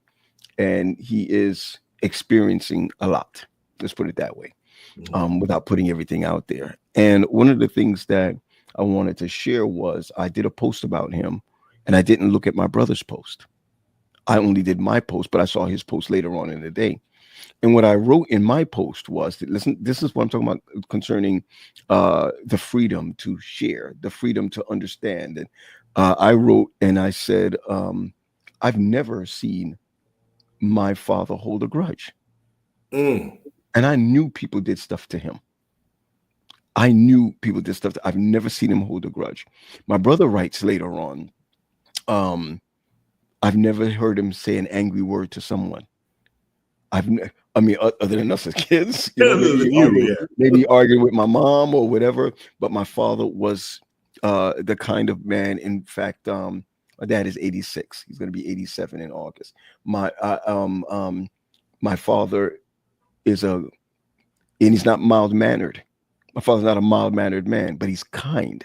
C: and he is experiencing a lot. Let's put it that way,
B: Mhm.
C: without putting everything out there. And one of the things that I wanted to share was I did a post about him, and I didn't look at my brother's post. I only did my post, but I saw his post later on in the day. And what I wrote in my post was that, listen, this is what I'm talking about concerning the freedom to share, the freedom to understand. And I wrote and I said, I've never seen my father hold a grudge.
B: Mm.
C: And I knew people did stuff to him. I knew people did stuff. I've never seen him hold a grudge. My brother writes later on, um, I've never heard him say an angry word to someone. I mean, other than us as kids,
B: Other than you, yeah.
C: maybe he argued with my mom or whatever. But my father was the kind of man. In fact, my dad is 86. He's going to be 87 in August. My father is and he's not mild mannered. My father's not a mild mannered man, but he's kind.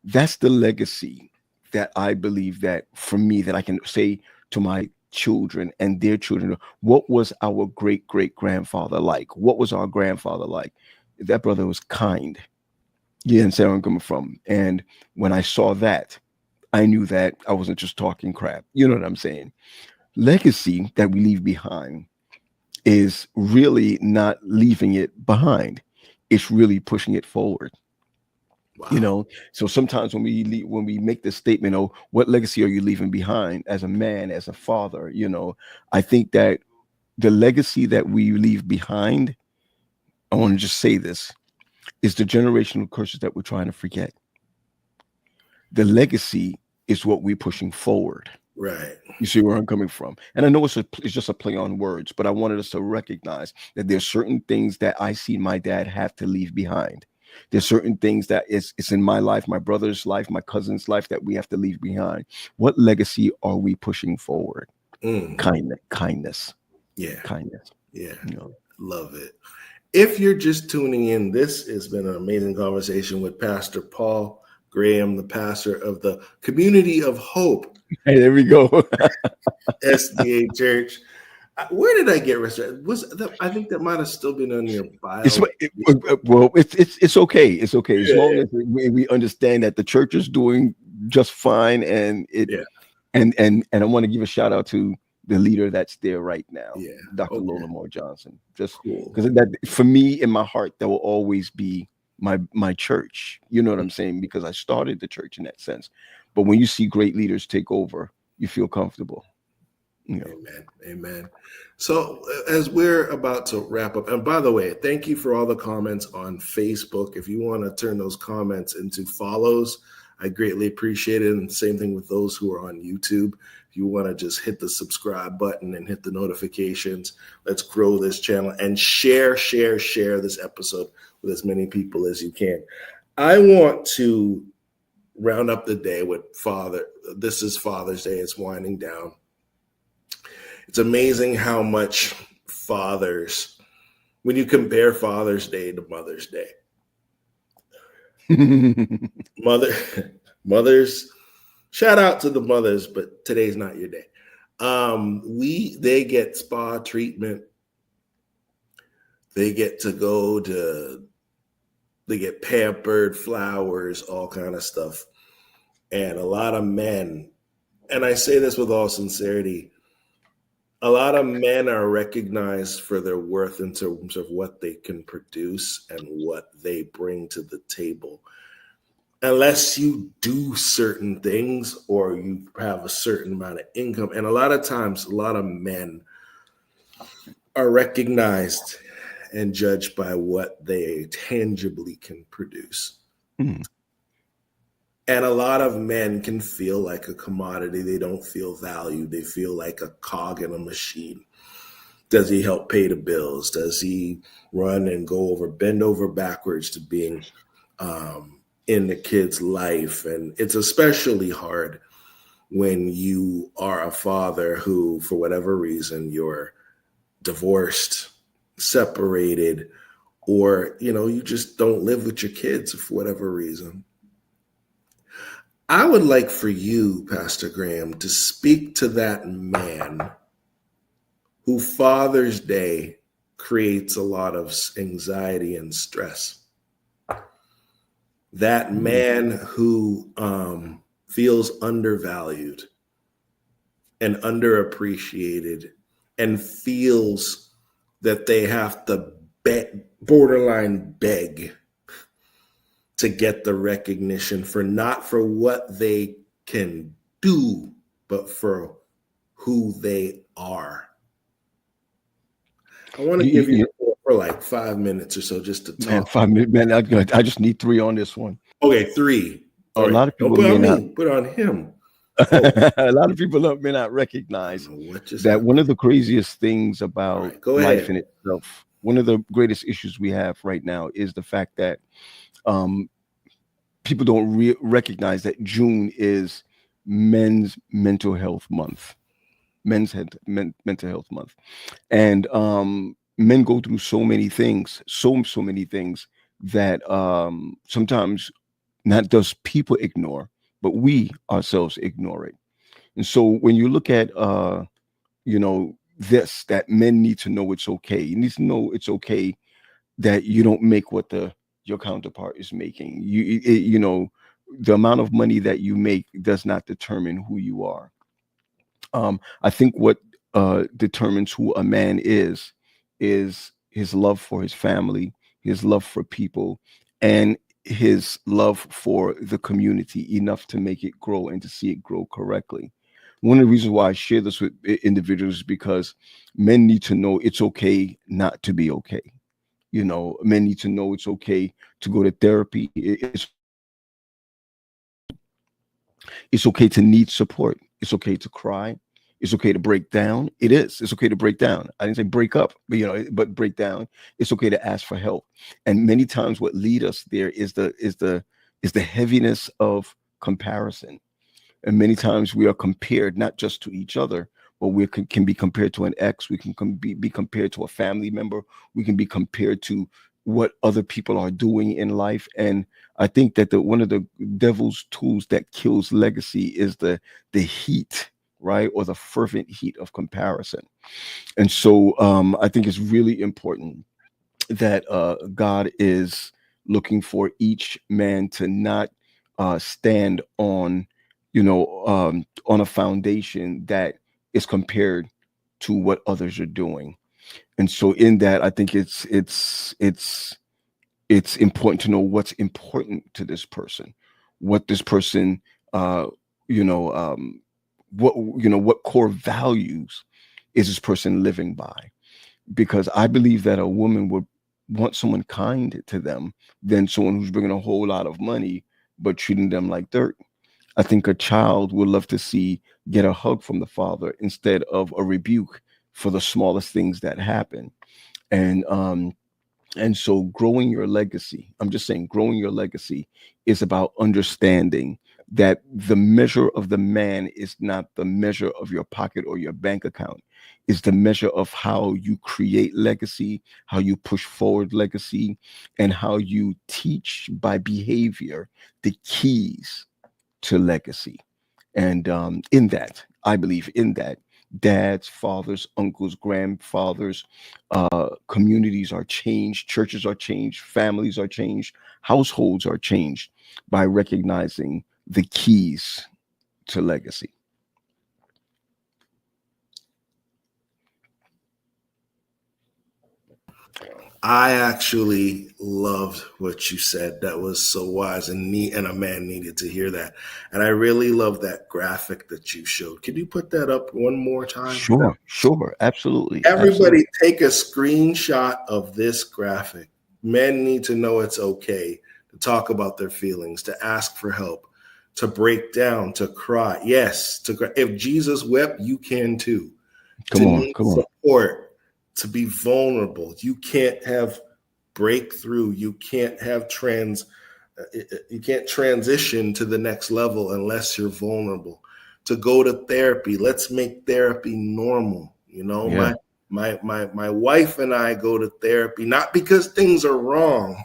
C: That's the legacy that I believe that for me that I can say to my children and their children, what was our great great grandfather like? What was our grandfather like? That brother was kind. You understand where I'm coming from? And when I saw that, I knew that I wasn't just talking crap. You know what I'm saying? Legacy that we leave behind is really not leaving it behind. It's really pushing it forward.
B: Wow.
C: So sometimes when we make this statement, oh, what legacy are you leaving behind as a man, as a father? I think that the legacy that we leave behind, I want to just say this, is the generational curses that we're trying to forget. The legacy is what we're pushing forward.
B: Right.
C: You see where I'm coming from? And I know it's just a play on words, but I wanted us to recognize that there's certain things that I see my dad have to leave behind. There's certain things that it's in my life, my brother's life, my cousin's life that we have to leave behind. What legacy are we pushing forward?
B: Mm.
C: Kindness,
B: Yeah.
C: kindness.
B: Yeah.
C: You know.
B: Love it. If you're just tuning in, this has been an amazing conversation with Pastor Paul Graham, the pastor of the Community of Hope
C: Hey, there we go.
B: SDA Church. Where did I get registered? I think that might have still been on your
C: It's
B: bio.
C: well, it's okay. It's okay as long
B: Yeah.
C: as we understand that the church is doing just fine, and
B: Yeah.
C: and I want to give a shout out to the leader that's there right now,
B: Yeah.
C: Dr.
B: Okay.
C: Lola Moore Johnson. Just
B: Cool.
C: because that for me in my heart, that will always be my church. You know what I'm saying? Because I started the church in that sense. But when you see great leaders take over, you feel comfortable.
B: Amen. Amen. So, as we're about to wrap up, and by the way, thank you for all the comments on Facebook. If you want to turn those comments into follows, I greatly appreciate it. And same thing with those who are on YouTube. If you want to just hit the subscribe button and hit the notifications, let's grow this channel and share this episode with as many people as you can. I want to round up the day with Father. This is Father's Day. It's winding down. It's amazing how much fathers, when you compare Father's Day to Mother's Day, mother, mothers, shout out to the mothers, but today's not your day. They get spa treatment. They get to they get pampered, flowers, all kind of stuff. And a lot of men, and I say this with all sincerity, a lot of men are recognized for their worth in terms of what they can produce and what they bring to the table. Unless you do certain things or you have a certain amount of income. And a lot of times, a lot of men are recognized and judged by what they tangibly can produce.
C: Mm.
B: And a lot of men can feel like a commodity. They don't feel valued. They feel like a cog in a machine. Does he help pay the bills? Does he run and bend over backwards to being in the kid's life. And it's especially hard when you are a father who, for whatever reason, you're divorced, separated, or, you just don't live with your kids for whatever reason. I would like for you, Pastor Graham, to speak to that man who Father's Day creates a lot of anxiety and stress. That man who feels undervalued and underappreciated and feels that they have to borderline beg to get the recognition not for what they can do, but for who they are. I want to give you for like 5 minutes or so just to talk.
C: Man, 5 minutes, man. I just need 3 on this one.
B: Okay, 3.
C: A lot of people
B: don't put on me, put on him.
C: A lot of people may not recognize that one of the craziest things about life in itself, one of the greatest issues we have right now is the fact that people don't recognize that June is Men's Mental Health Month. Mental Health Month. And men go through so many things, so many things that sometimes not just people ignore, but we ourselves ignore it. And so when you look at, that men need to know it's okay. You need to know it's okay that you don't make what your counterpart is making. The amount of money that you make does not determine who you are. I think what determines who a man is his love for his family, his love for people, and his love for the community enough to make it grow and to see it grow correctly. One of the reasons why I share this with individuals is because men need to know it's okay not to be okay. Men need to know it's okay to go to therapy. It's okay to need support. It's okay to cry. It's okay to break down. It's okay to break down. I didn't say break up, but break down. It's okay to ask for help. And many times what lead us there is the heaviness of comparison. And many times we are compared not just to each other, but we can be compared to an ex. We can be compared to a family member. We can be compared to what other people are doing in life. And I think that one of the devil's tools that kills legacy is the heat, right? Or the fervent heat of comparison. And so I think it's really important that God is looking for each man to not stand on, on a foundation that is compared to what others are doing. And so in that, I think it's important to know what's important to this person, what this person, what core values is this person living by? Because I believe that a woman would want someone kind to them than someone who's bringing a whole lot of money but treating them like dirt. I think a child would love to get a hug from the father instead of a rebuke for the smallest things that happen. And so growing your legacy, I'm just saying growing your legacy is about understanding that the measure of the man is not the measure of your pocket or your bank account. It's the measure of how you create legacy, how you push forward legacy, and how you teach by behavior the keys to legacy. And I believe in that, dads, fathers, uncles, grandfathers, communities are changed, churches are changed, families are changed, households are changed by recognizing the keys to legacy.
B: I actually loved what you said. That was so wise, and a man needed to hear that. And I really love that graphic that you showed. Can you put that up one more time?
C: Sure. Absolutely.
B: Everybody take a screenshot of this graphic. Men need to know it's okay to talk about their feelings, to ask for help, to break down, to cry. Yes, if Jesus wept, you can too.
C: Come on.
B: Support, to be vulnerable. You can't have breakthrough. You can't have You can't transition to the next level unless you're vulnerable. To go to therapy, let's make therapy normal. You know,
C: Yeah.
B: my wife and I go to therapy not because things are wrong,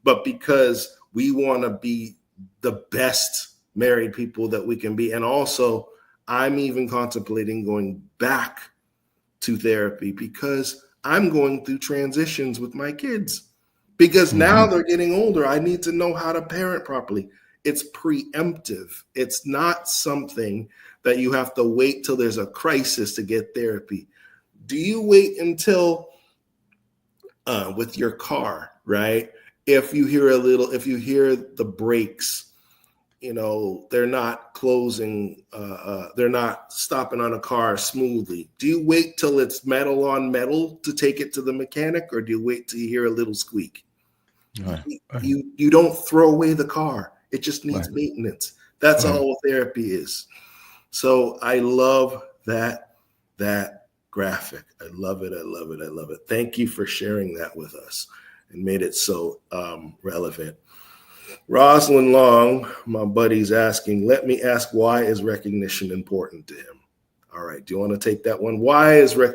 B: but because we want to be the best married people that we can be. And also, I'm even contemplating going back to therapy because I'm going through transitions with my kids. Because now they're getting older. I need to know how to parent properly. It's preemptive. It's not something that you have to wait till there's a crisis to get therapy. Do you wait until with your car, right? If you hear the brakes, you know, they're not closing, they're not stopping on a car smoothly. Do you wait till it's metal on metal to take it to the mechanic, or do you wait till you hear a little squeak?
C: Right.
B: You don't throw away the car. It just needs
C: Right.
B: maintenance. That's
C: Right.
B: all therapy is. So I love that graphic. I love it. I love it. I love it. Thank you for sharing that with us and made it so relevant. Rosalind Long, my buddy's asking, let me ask, why is recognition important to him? All right. Do you want to take that one?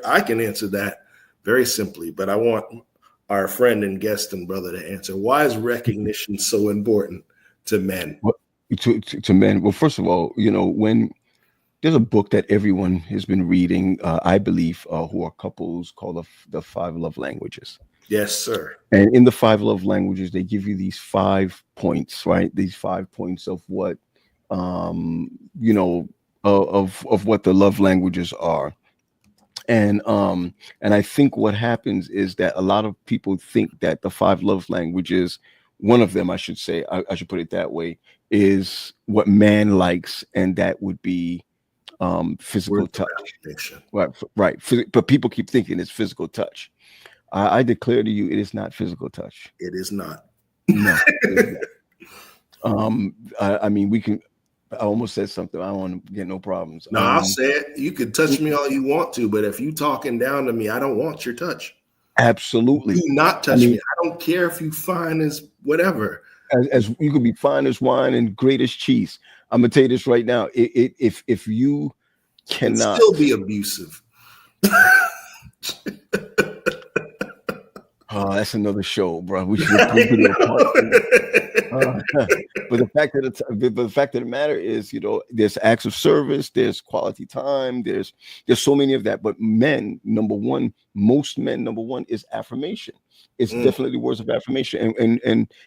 B: I can answer that very simply, but I want our friend and guest and brother to answer. Why is recognition so important to men?
C: Well, to men. Well, first of all, you know, when there's a book that everyone has been reading, I believe, who are couples, called the Five Love Languages.
B: Yes, sir.
C: And in the Five Love Languages, they give you these 5 points, right? These 5 points of what, you know, of what the love languages are. And I think what happens is that a lot of people think that the 5 love languages, one of them, I should say, I should put it that way, is what man likes, and that would be physical
B: Word
C: touch.
B: recognition.
C: Right. But people keep thinking it's physical touch. I declare to you, it is not physical touch.
B: It is not.
C: No. I mean, we can. I almost said something. I don't want to get no problems.
B: No, I'll say it. You can touch me all you want to, but if you talking down to me, I don't want your touch.
C: Absolutely.
B: Do not touch me. I don't care if you fine as whatever.
C: As you could be fine as wine and great as cheese. I'm gonna tell you this right now. If you cannot
B: still be abusive.
C: Oh, that's another show, bro. We should have put it apart. But the fact of the matter is, you know, there's acts of service, there's quality time, there's so many of that. But men, most men, number one is affirmation. It's definitely words of affirmation.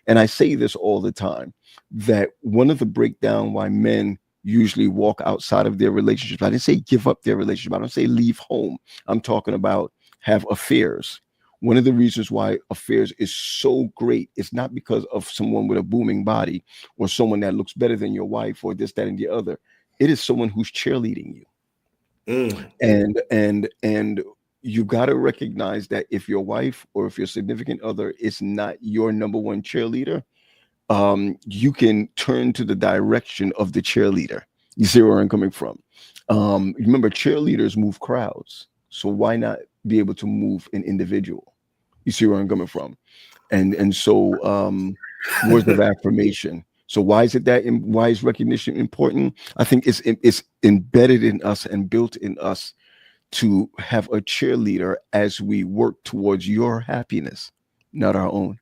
C: And I say this all the time, that one of the breakdown why men usually walk outside of their relationships. I didn't say give up their relationship. I don't say leave home. I'm talking about have affairs. One of the reasons why affairs is so great is not because of someone with a booming body or someone that looks better than your wife or this, that, and the other. It is someone who's cheerleading you. And you got to recognize that if your wife or if your significant other is not your number one cheerleader, you can turn to the direction of the cheerleader. You see where I'm coming from? Remember, cheerleaders move crowds. So why not be able to move an individual? You see where I'm coming from? And so words of affirmation. So why is it that, why is recognition important? I think it's embedded in us and built in us to have a cheerleader as we work towards your happiness, not our own.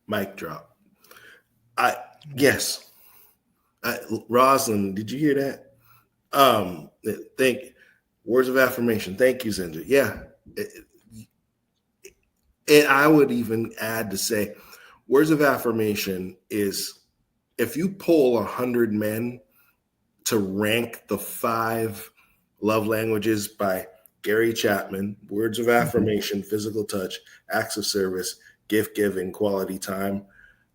B: Mic drop. Yes. Rosalind, did you hear that? Words of affirmation. Thank you, Zendra. Yeah. And I would even add to say, words of affirmation is, if you poll 100 men to rank the 5 love languages by Gary Chapman, words of affirmation, physical touch, acts of service, gift giving, quality time,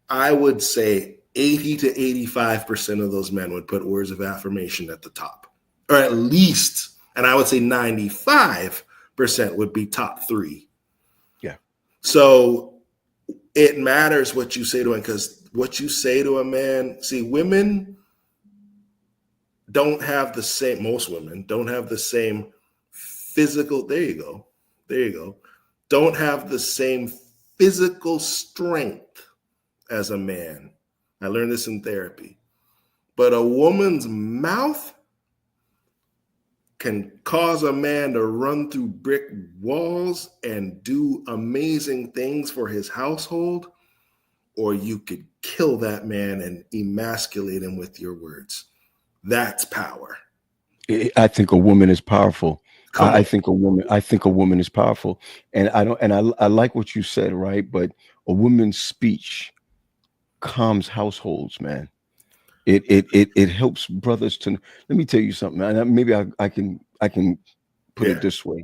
B: I would say 80 to 85% of those men would put words of affirmation at the top, or at least, and I would say 95% would be top 3.
C: Yeah.
B: So it matters what you say to him, because what you say to a man, see, women don't have the same, most women don't have the same physical, there you go, don't have the same physical strength as a man. I learned this in therapy. But a woman's mouth can cause a man to run through brick walls and do amazing things for his household, or you could kill that man and emasculate him with your words. That's power.
C: I think a woman is powerful.
B: Come
C: I
B: on.
C: think a woman. I think a woman is powerful, and I don't. And I like what you said, right? But a woman's speech calms households, man. It helps brothers to. Let me tell you something, man. Maybe I can put
B: Yeah.
C: it this way.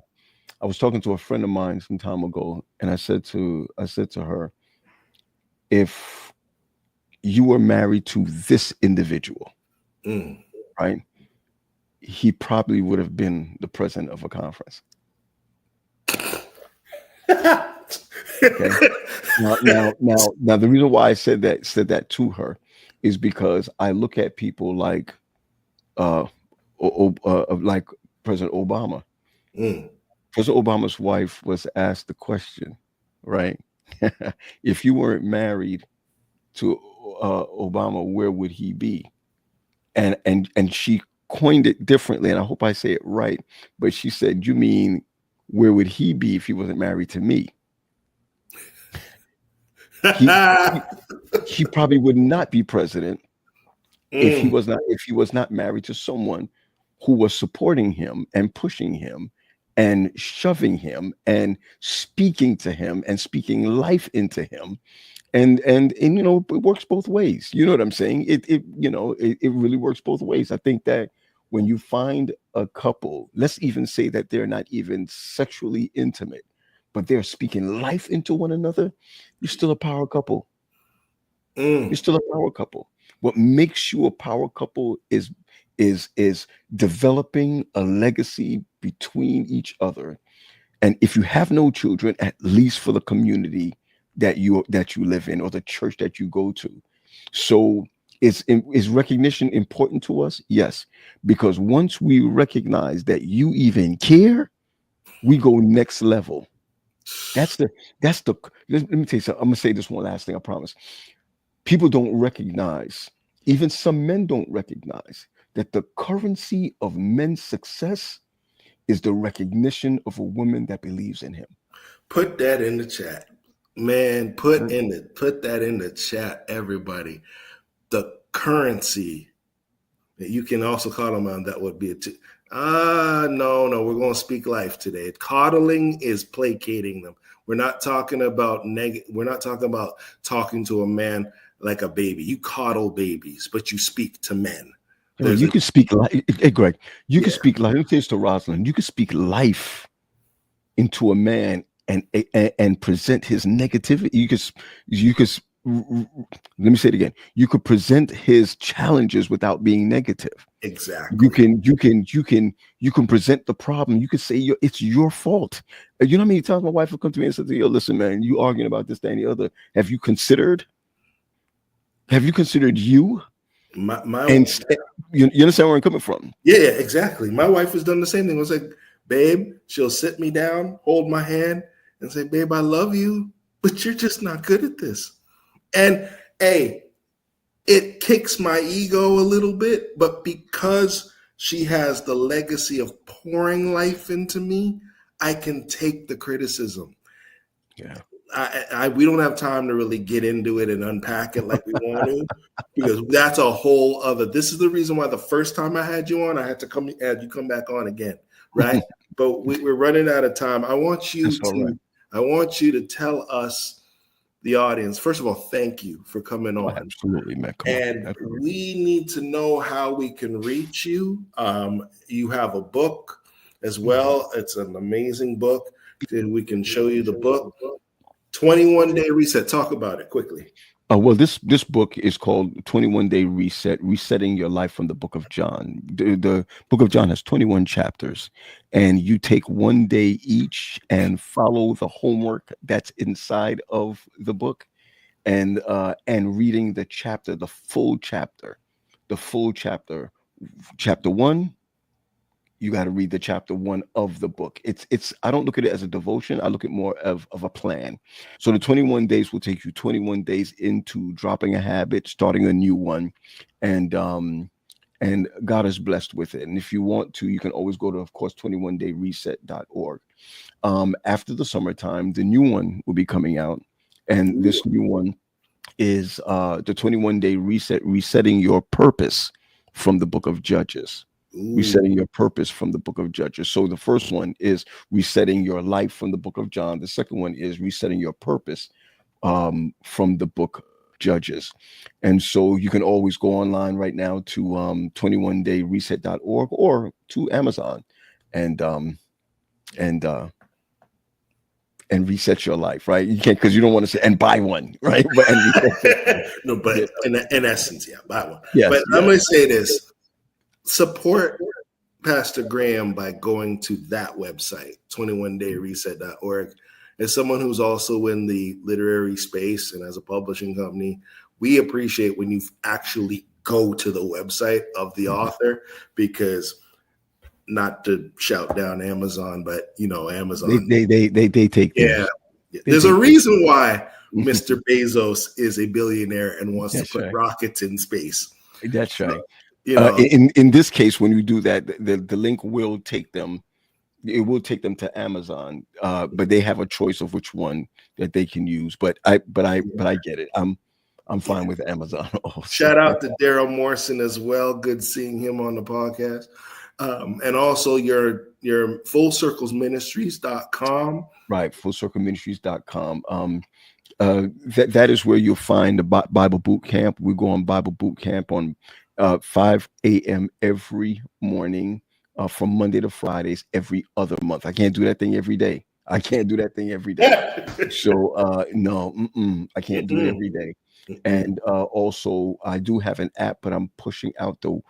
C: I was talking to a friend of mine some time ago, and I said to her, if you were married to this individual,
B: Mm.
C: right? He probably would have been the president of a conference. Okay. Now, the reason why I said that to her is because I look at people like uh, like President Obama.
B: Mm.
C: President Obama's wife was asked the question, right? If you weren't married to Obama, where would he be? And she coined it differently, and I hope I say it right. But she said, "You mean where would he be if he wasn't married to me?" He he probably would not be president if he
B: Mm.
C: was not married to someone who was supporting him and pushing him and shoving him and speaking to him and speaking life into him. And it works both ways. You know what I'm saying? It really works both ways. I think that when you find a couple, let's even say that they're not even sexually intimate, but they're speaking life into one another, you're still a power couple. You're
B: Mm.
C: still a power couple. What makes you a power couple is developing a legacy between each other. And if you have no children, at least for the community that you live in or the church that you go to. So is recognition important to us? Yes, because once we recognize that you even care, we go next level. That's the that's the let me tell you something. I'm gonna say this one last thing, I promise. People don't recognize, even some men don't recognize, that the currency of men's success is the recognition of a woman that believes in him.
B: Put that in the chat. Man, put that in the chat, everybody. The currency that you can also call them on, that would be no, we're going to speak life today. Coddling is placating them. We're not talking about we're not talking about talking to a man like a baby. You coddle babies, but you speak to men. There's
C: You
B: a
C: can speak life. Hey, Greg, you can
B: yeah,
C: speak life. Let me say this to Rosalind. You can speak life into a man and present his negativity. You could let me say it again. You could present his challenges without being negative. You
B: exactly.
C: can you can you can you can present the problem. You could say it's your fault. You know how many times my wife will come to me and say, "Yo, listen, man, you arguing about this, that, and the other. Have you considered? Have you considered you?"
B: My
C: And you understand where I'm coming from?
B: Yeah, exactly. My wife has done the same thing. I was like, babe, she'll sit me down, hold my hand, and say, babe, I love you, but you're just not good at this. And hey, it kicks my ego a little bit, but because she has the legacy of pouring life into me, I can take the criticism.
C: Yeah.
B: We don't have time to really get into it and unpack it like we want to, because that's a whole other. This is the reason why the first time I had you on, I had to had you come back on again, right? But we're running out of time.
C: That's all right.
B: I want you to tell us, the audience, first of all, thank you for coming
C: Oh,
B: on,
C: absolutely, man. Come on.
B: and
C: Absolutely.
B: we need to know how we can reach you. You have a book as well. It's an amazing book. We can show you the book. 21-day reset. Talk about it quickly.
C: Well, this book is called 21 Day Reset: Resetting Your Life from the Book of John. The Book of John has 21 chapters, and you take one day each and follow the homework that's inside of the book, and reading the chapter, the full chapter, chapter one, you got to read the chapter 1 of the book. It's I don't look at it as a devotion. I look at more of a plan. So the 21 days will take you 21 days into dropping a habit, starting a new one, and God is blessed with it. And if you want to, you can always go to, of course, 21dayreset.org. After the summertime, the new one will be coming out, and this new one is the 21-day reset, resetting your purpose from the book of Judges. Resetting your purpose from the book of Judges. So the first one is resetting your life from the book of John. The second one is resetting your purpose from the book Judges. And so you can always go online right now to 21dayreset.org or to Amazon and reset your life, right? You can't, because you don't want to say and buy one, right? But
B: no, but in essence, yeah, buy one.
C: Yes,
B: but I'm going to say this: support Pastor Graham by going to that website, 21dayreset.org. As someone who's also in the literary space and as a publishing company, we appreciate when you actually go to the website of the author, because not to shout down Amazon, but Amazon,
C: they take
B: yeah. There's a reason why Mr. Bezos is a billionaire and wants to put rockets in space.
C: That's right. In this case, when you do that, the link will take them. It will take them to Amazon, but they have a choice of which one that they can use. But I get it. I'm fine with Amazon also.
B: Shout out to Daryl Morrison as well. Good seeing him on the podcast. And also your fullcirclesministries.com.
C: Right, fullcircleministries.com. That is where you'll find the Bible boot camp. We go on Bible boot camp on 5 a.m. every morning. From Monday to Fridays every other month. I can't do that thing every day. So no, I can't do it every day. And also I do have an app, but I'm pushing out the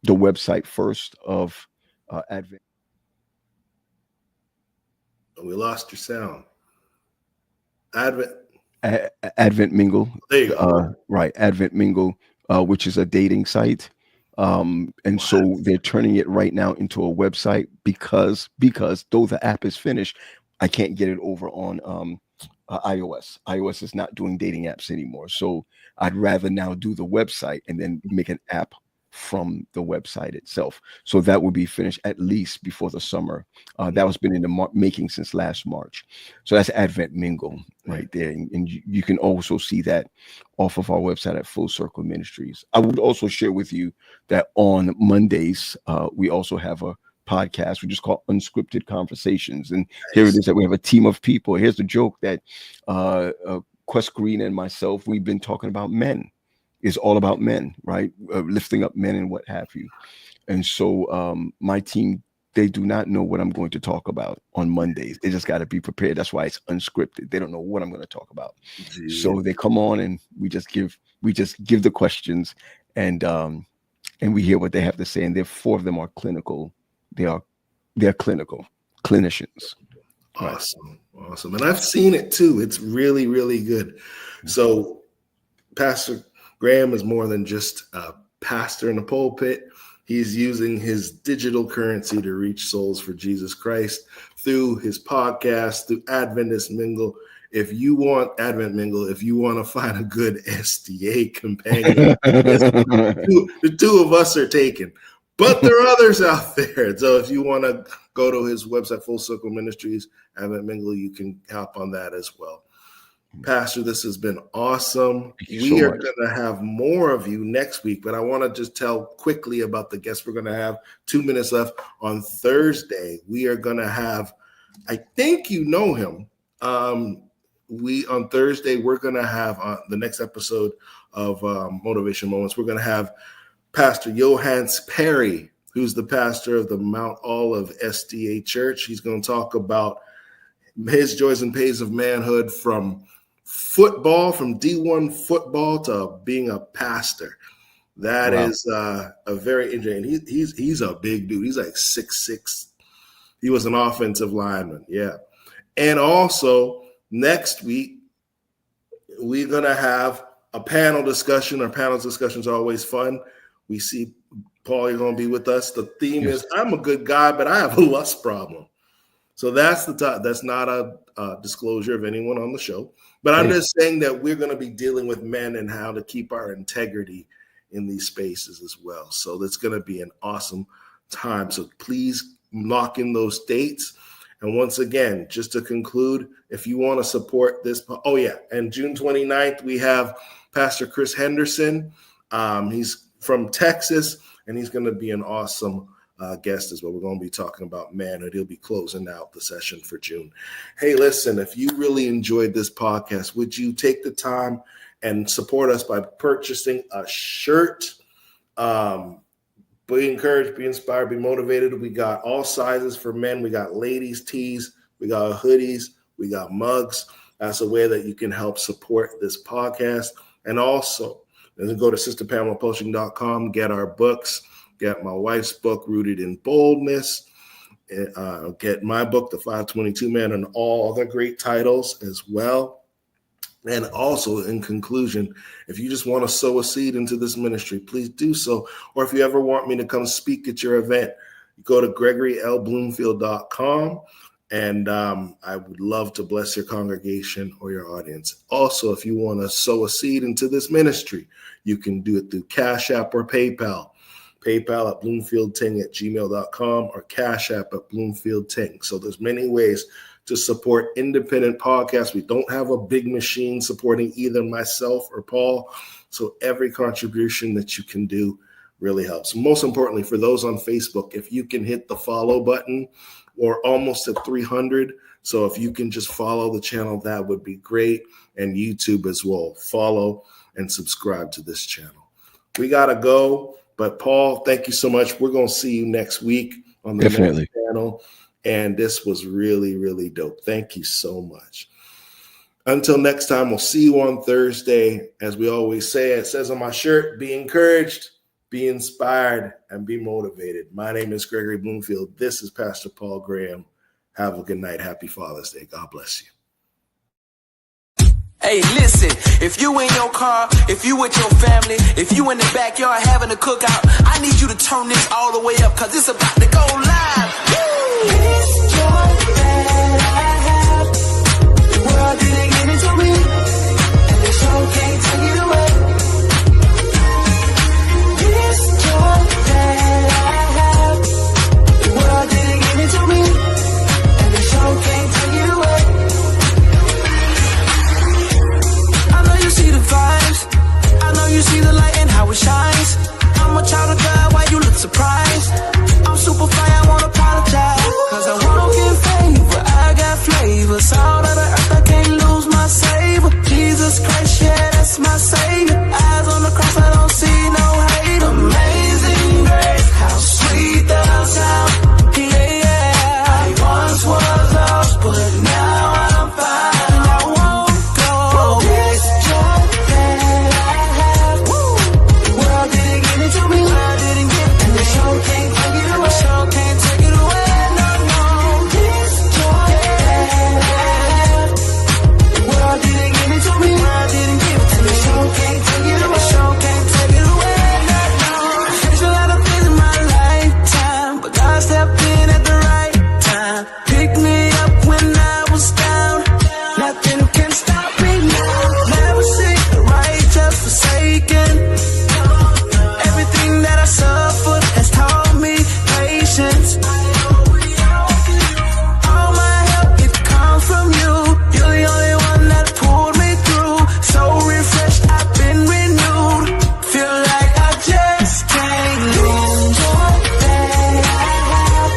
C: website first of Advent.
B: We lost your sound.
C: Advent Mingle.
B: There you go.
C: Right, Advent Mingle, which is a dating site. And so they're turning it right now into a website because though the app is finished, I can't get it over on iOS. iOS is not doing dating apps anymore. So I'd rather now do the website and then make an app from the website itself. So that will be finished at least before the summer. That was been in the making since last March. So that's Advent Mingle right there. And you can also see that off of our website at Full Circle Ministries. I would also share with you that on Mondays, we also have a podcast we just call Unscripted Conversations. And here it is that we have a team of people. Here's the joke that Quest Green and myself, we've been talking about men. Is all about men, right? Lifting up men and what have you. And so my team, they do not know what I'm going to talk about on Mondays. They just got to be prepared. That's why it's unscripted. They don't know what I'm going to talk about. Jeez. So they come on and we just give the questions and we hear what they have to say. And 4 of them are clinical. They're clinical clinicians.
B: Awesome. Right. Awesome. And I've seen it too. It's really, really good. So Pastor Graham is more than just a pastor in a pulpit. He's using his digital currency to reach souls for Jesus Christ through his podcast, through Adventist Mingle. If you want to find a good SDA companion, the 2 of us are taken. But there are others out there. So if you want to go to his website, Full Circle Ministries, Advent Mingle, you can hop on that as well. Pastor, this has been awesome. We are going to have more of you next week, but I want to just tell quickly about the guests we're going to have. 2 minutes left. On Thursday, we are going to have, I think you know him. On Thursday, we're going to have the next episode of Motivation Moments. We're going to have Pastor Johannes Perry, who's the pastor of the Mount Olive SDA Church. He's going to talk about his joys and pains of manhood from football, from D1 football to being a pastor. That is a very interesting. He's a big dude. He's like 6'6". He was an offensive lineman. Yeah. And also next week, we're going to have a panel discussion. Our panel discussions are always fun. We see Paul, you're going to be with us. The theme is I'm a good guy, but I have a lust problem. So that's that's not a disclosure of anyone on the show, but I'm just saying that we're going to be dealing with men and how to keep our integrity in these spaces as well. So that's going to be an awesome time. So please lock in those dates. And once again, just to conclude, if you want to support this, and June 29th, we have Pastor Chris Henderson. He's from Texas, and he's going to be an awesome guest as well. We're going to be talking about manhood. He'll be closing out the session for June. Hey, listen, if you really enjoyed this podcast, would you take the time and support us by purchasing a shirt? Be encouraged, be inspired, be motivated. We got all sizes for men. We got ladies' tees. We got hoodies. We got mugs. That's a way that you can help support this podcast. And also, go to sisterpamelapublishing.com, get our books. Get my wife's book, Rooted in Boldness. Get my book, The 522 Man, and all other great titles as well. And also, in conclusion, if you just want to sow a seed into this ministry, please do so. Or if you ever want me to come speak at your event, go to GregoryLBloomfield.com. And I would love to bless your congregation or your audience. Also, if you want to sow a seed into this ministry, you can do it through Cash App or PayPal. PayPal at bloomfieldting@gmail.com or Cash App at bloomfieldting. So there's many ways to support independent podcasts. We don't have a big machine supporting either myself or Paul. So every contribution that you can do really helps. Most importantly, for those on Facebook, if you can hit the follow button, we're almost at 300. So if you can just follow the channel, that would be great. And YouTube as well. Follow and subscribe to this channel. We got to go. But Paul, thank you so much. We're going to see you next week on the next channel. And this was really, really dope. Thank you so much. Until next time, we'll see you on Thursday. As we always say, it says on my shirt, be encouraged, be inspired, and be motivated. My name is Gregory Bloomfield. This is Pastor Paul Graham. Have a good night. Happy Father's Day. God bless you.
A: Hey, listen, if you in your car, if you with your family, if you in the backyard having a cookout, I need you to turn this all the way up because it's about to go live. Woo! This joy that I have, the world didn't give it to me, and the show can't take it away. This joy that I have, the world didn't give it to me, and the show can't take it away. See the vibes, I know you see the light and how it shines. I'm a child of God, why you look surprised? I'm super fly, I won't apologize, cause I walk in favor, I got flavor. Salt of the earth, I can't lose my savor. Jesus Christ, yeah, that's my savior. Eyes on the cross, I don't see no hate. Amazing grace, how sweet the sound. Yeah, yeah, I once was lost, but now I'm fine. I won't go. This joy that I have, the world didn't give it to me, and the show can't take it away. Show can't take it away. No, no. This joy that I have, the world didn't give it to me, and the show can't take it away. Show can't take it away. No, no. There's a lot of things in my lifetime, but God stepped in at the right time. Picked me up when I was down. Nothing can stop me now. Never see the righteous forsaken. Everything that I suffered has taught me patience. All my help, it comes from you. You're the only one that pulled me through. So refreshed, I've been renewed. Feel like I just can't lose. Joy that I have,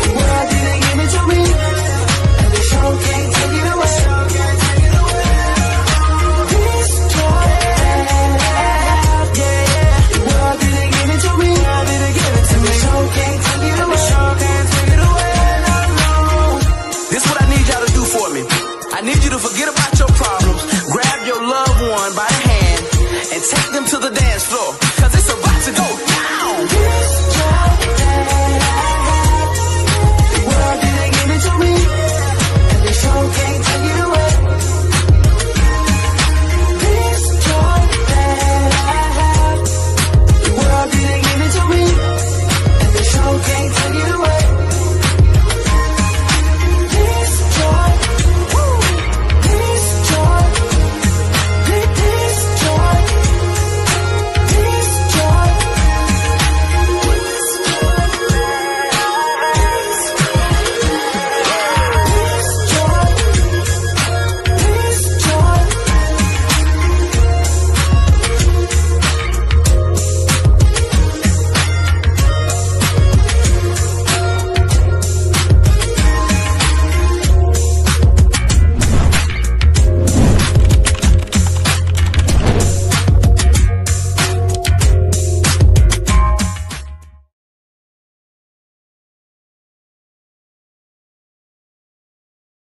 A: the world didn't give it to me, and the show can't take it away. This joy that I have, yeah, the world didn't give it to me, and the show can't take it away. No, no. This is what I need y'all to do for me. I need you to forget about your problems.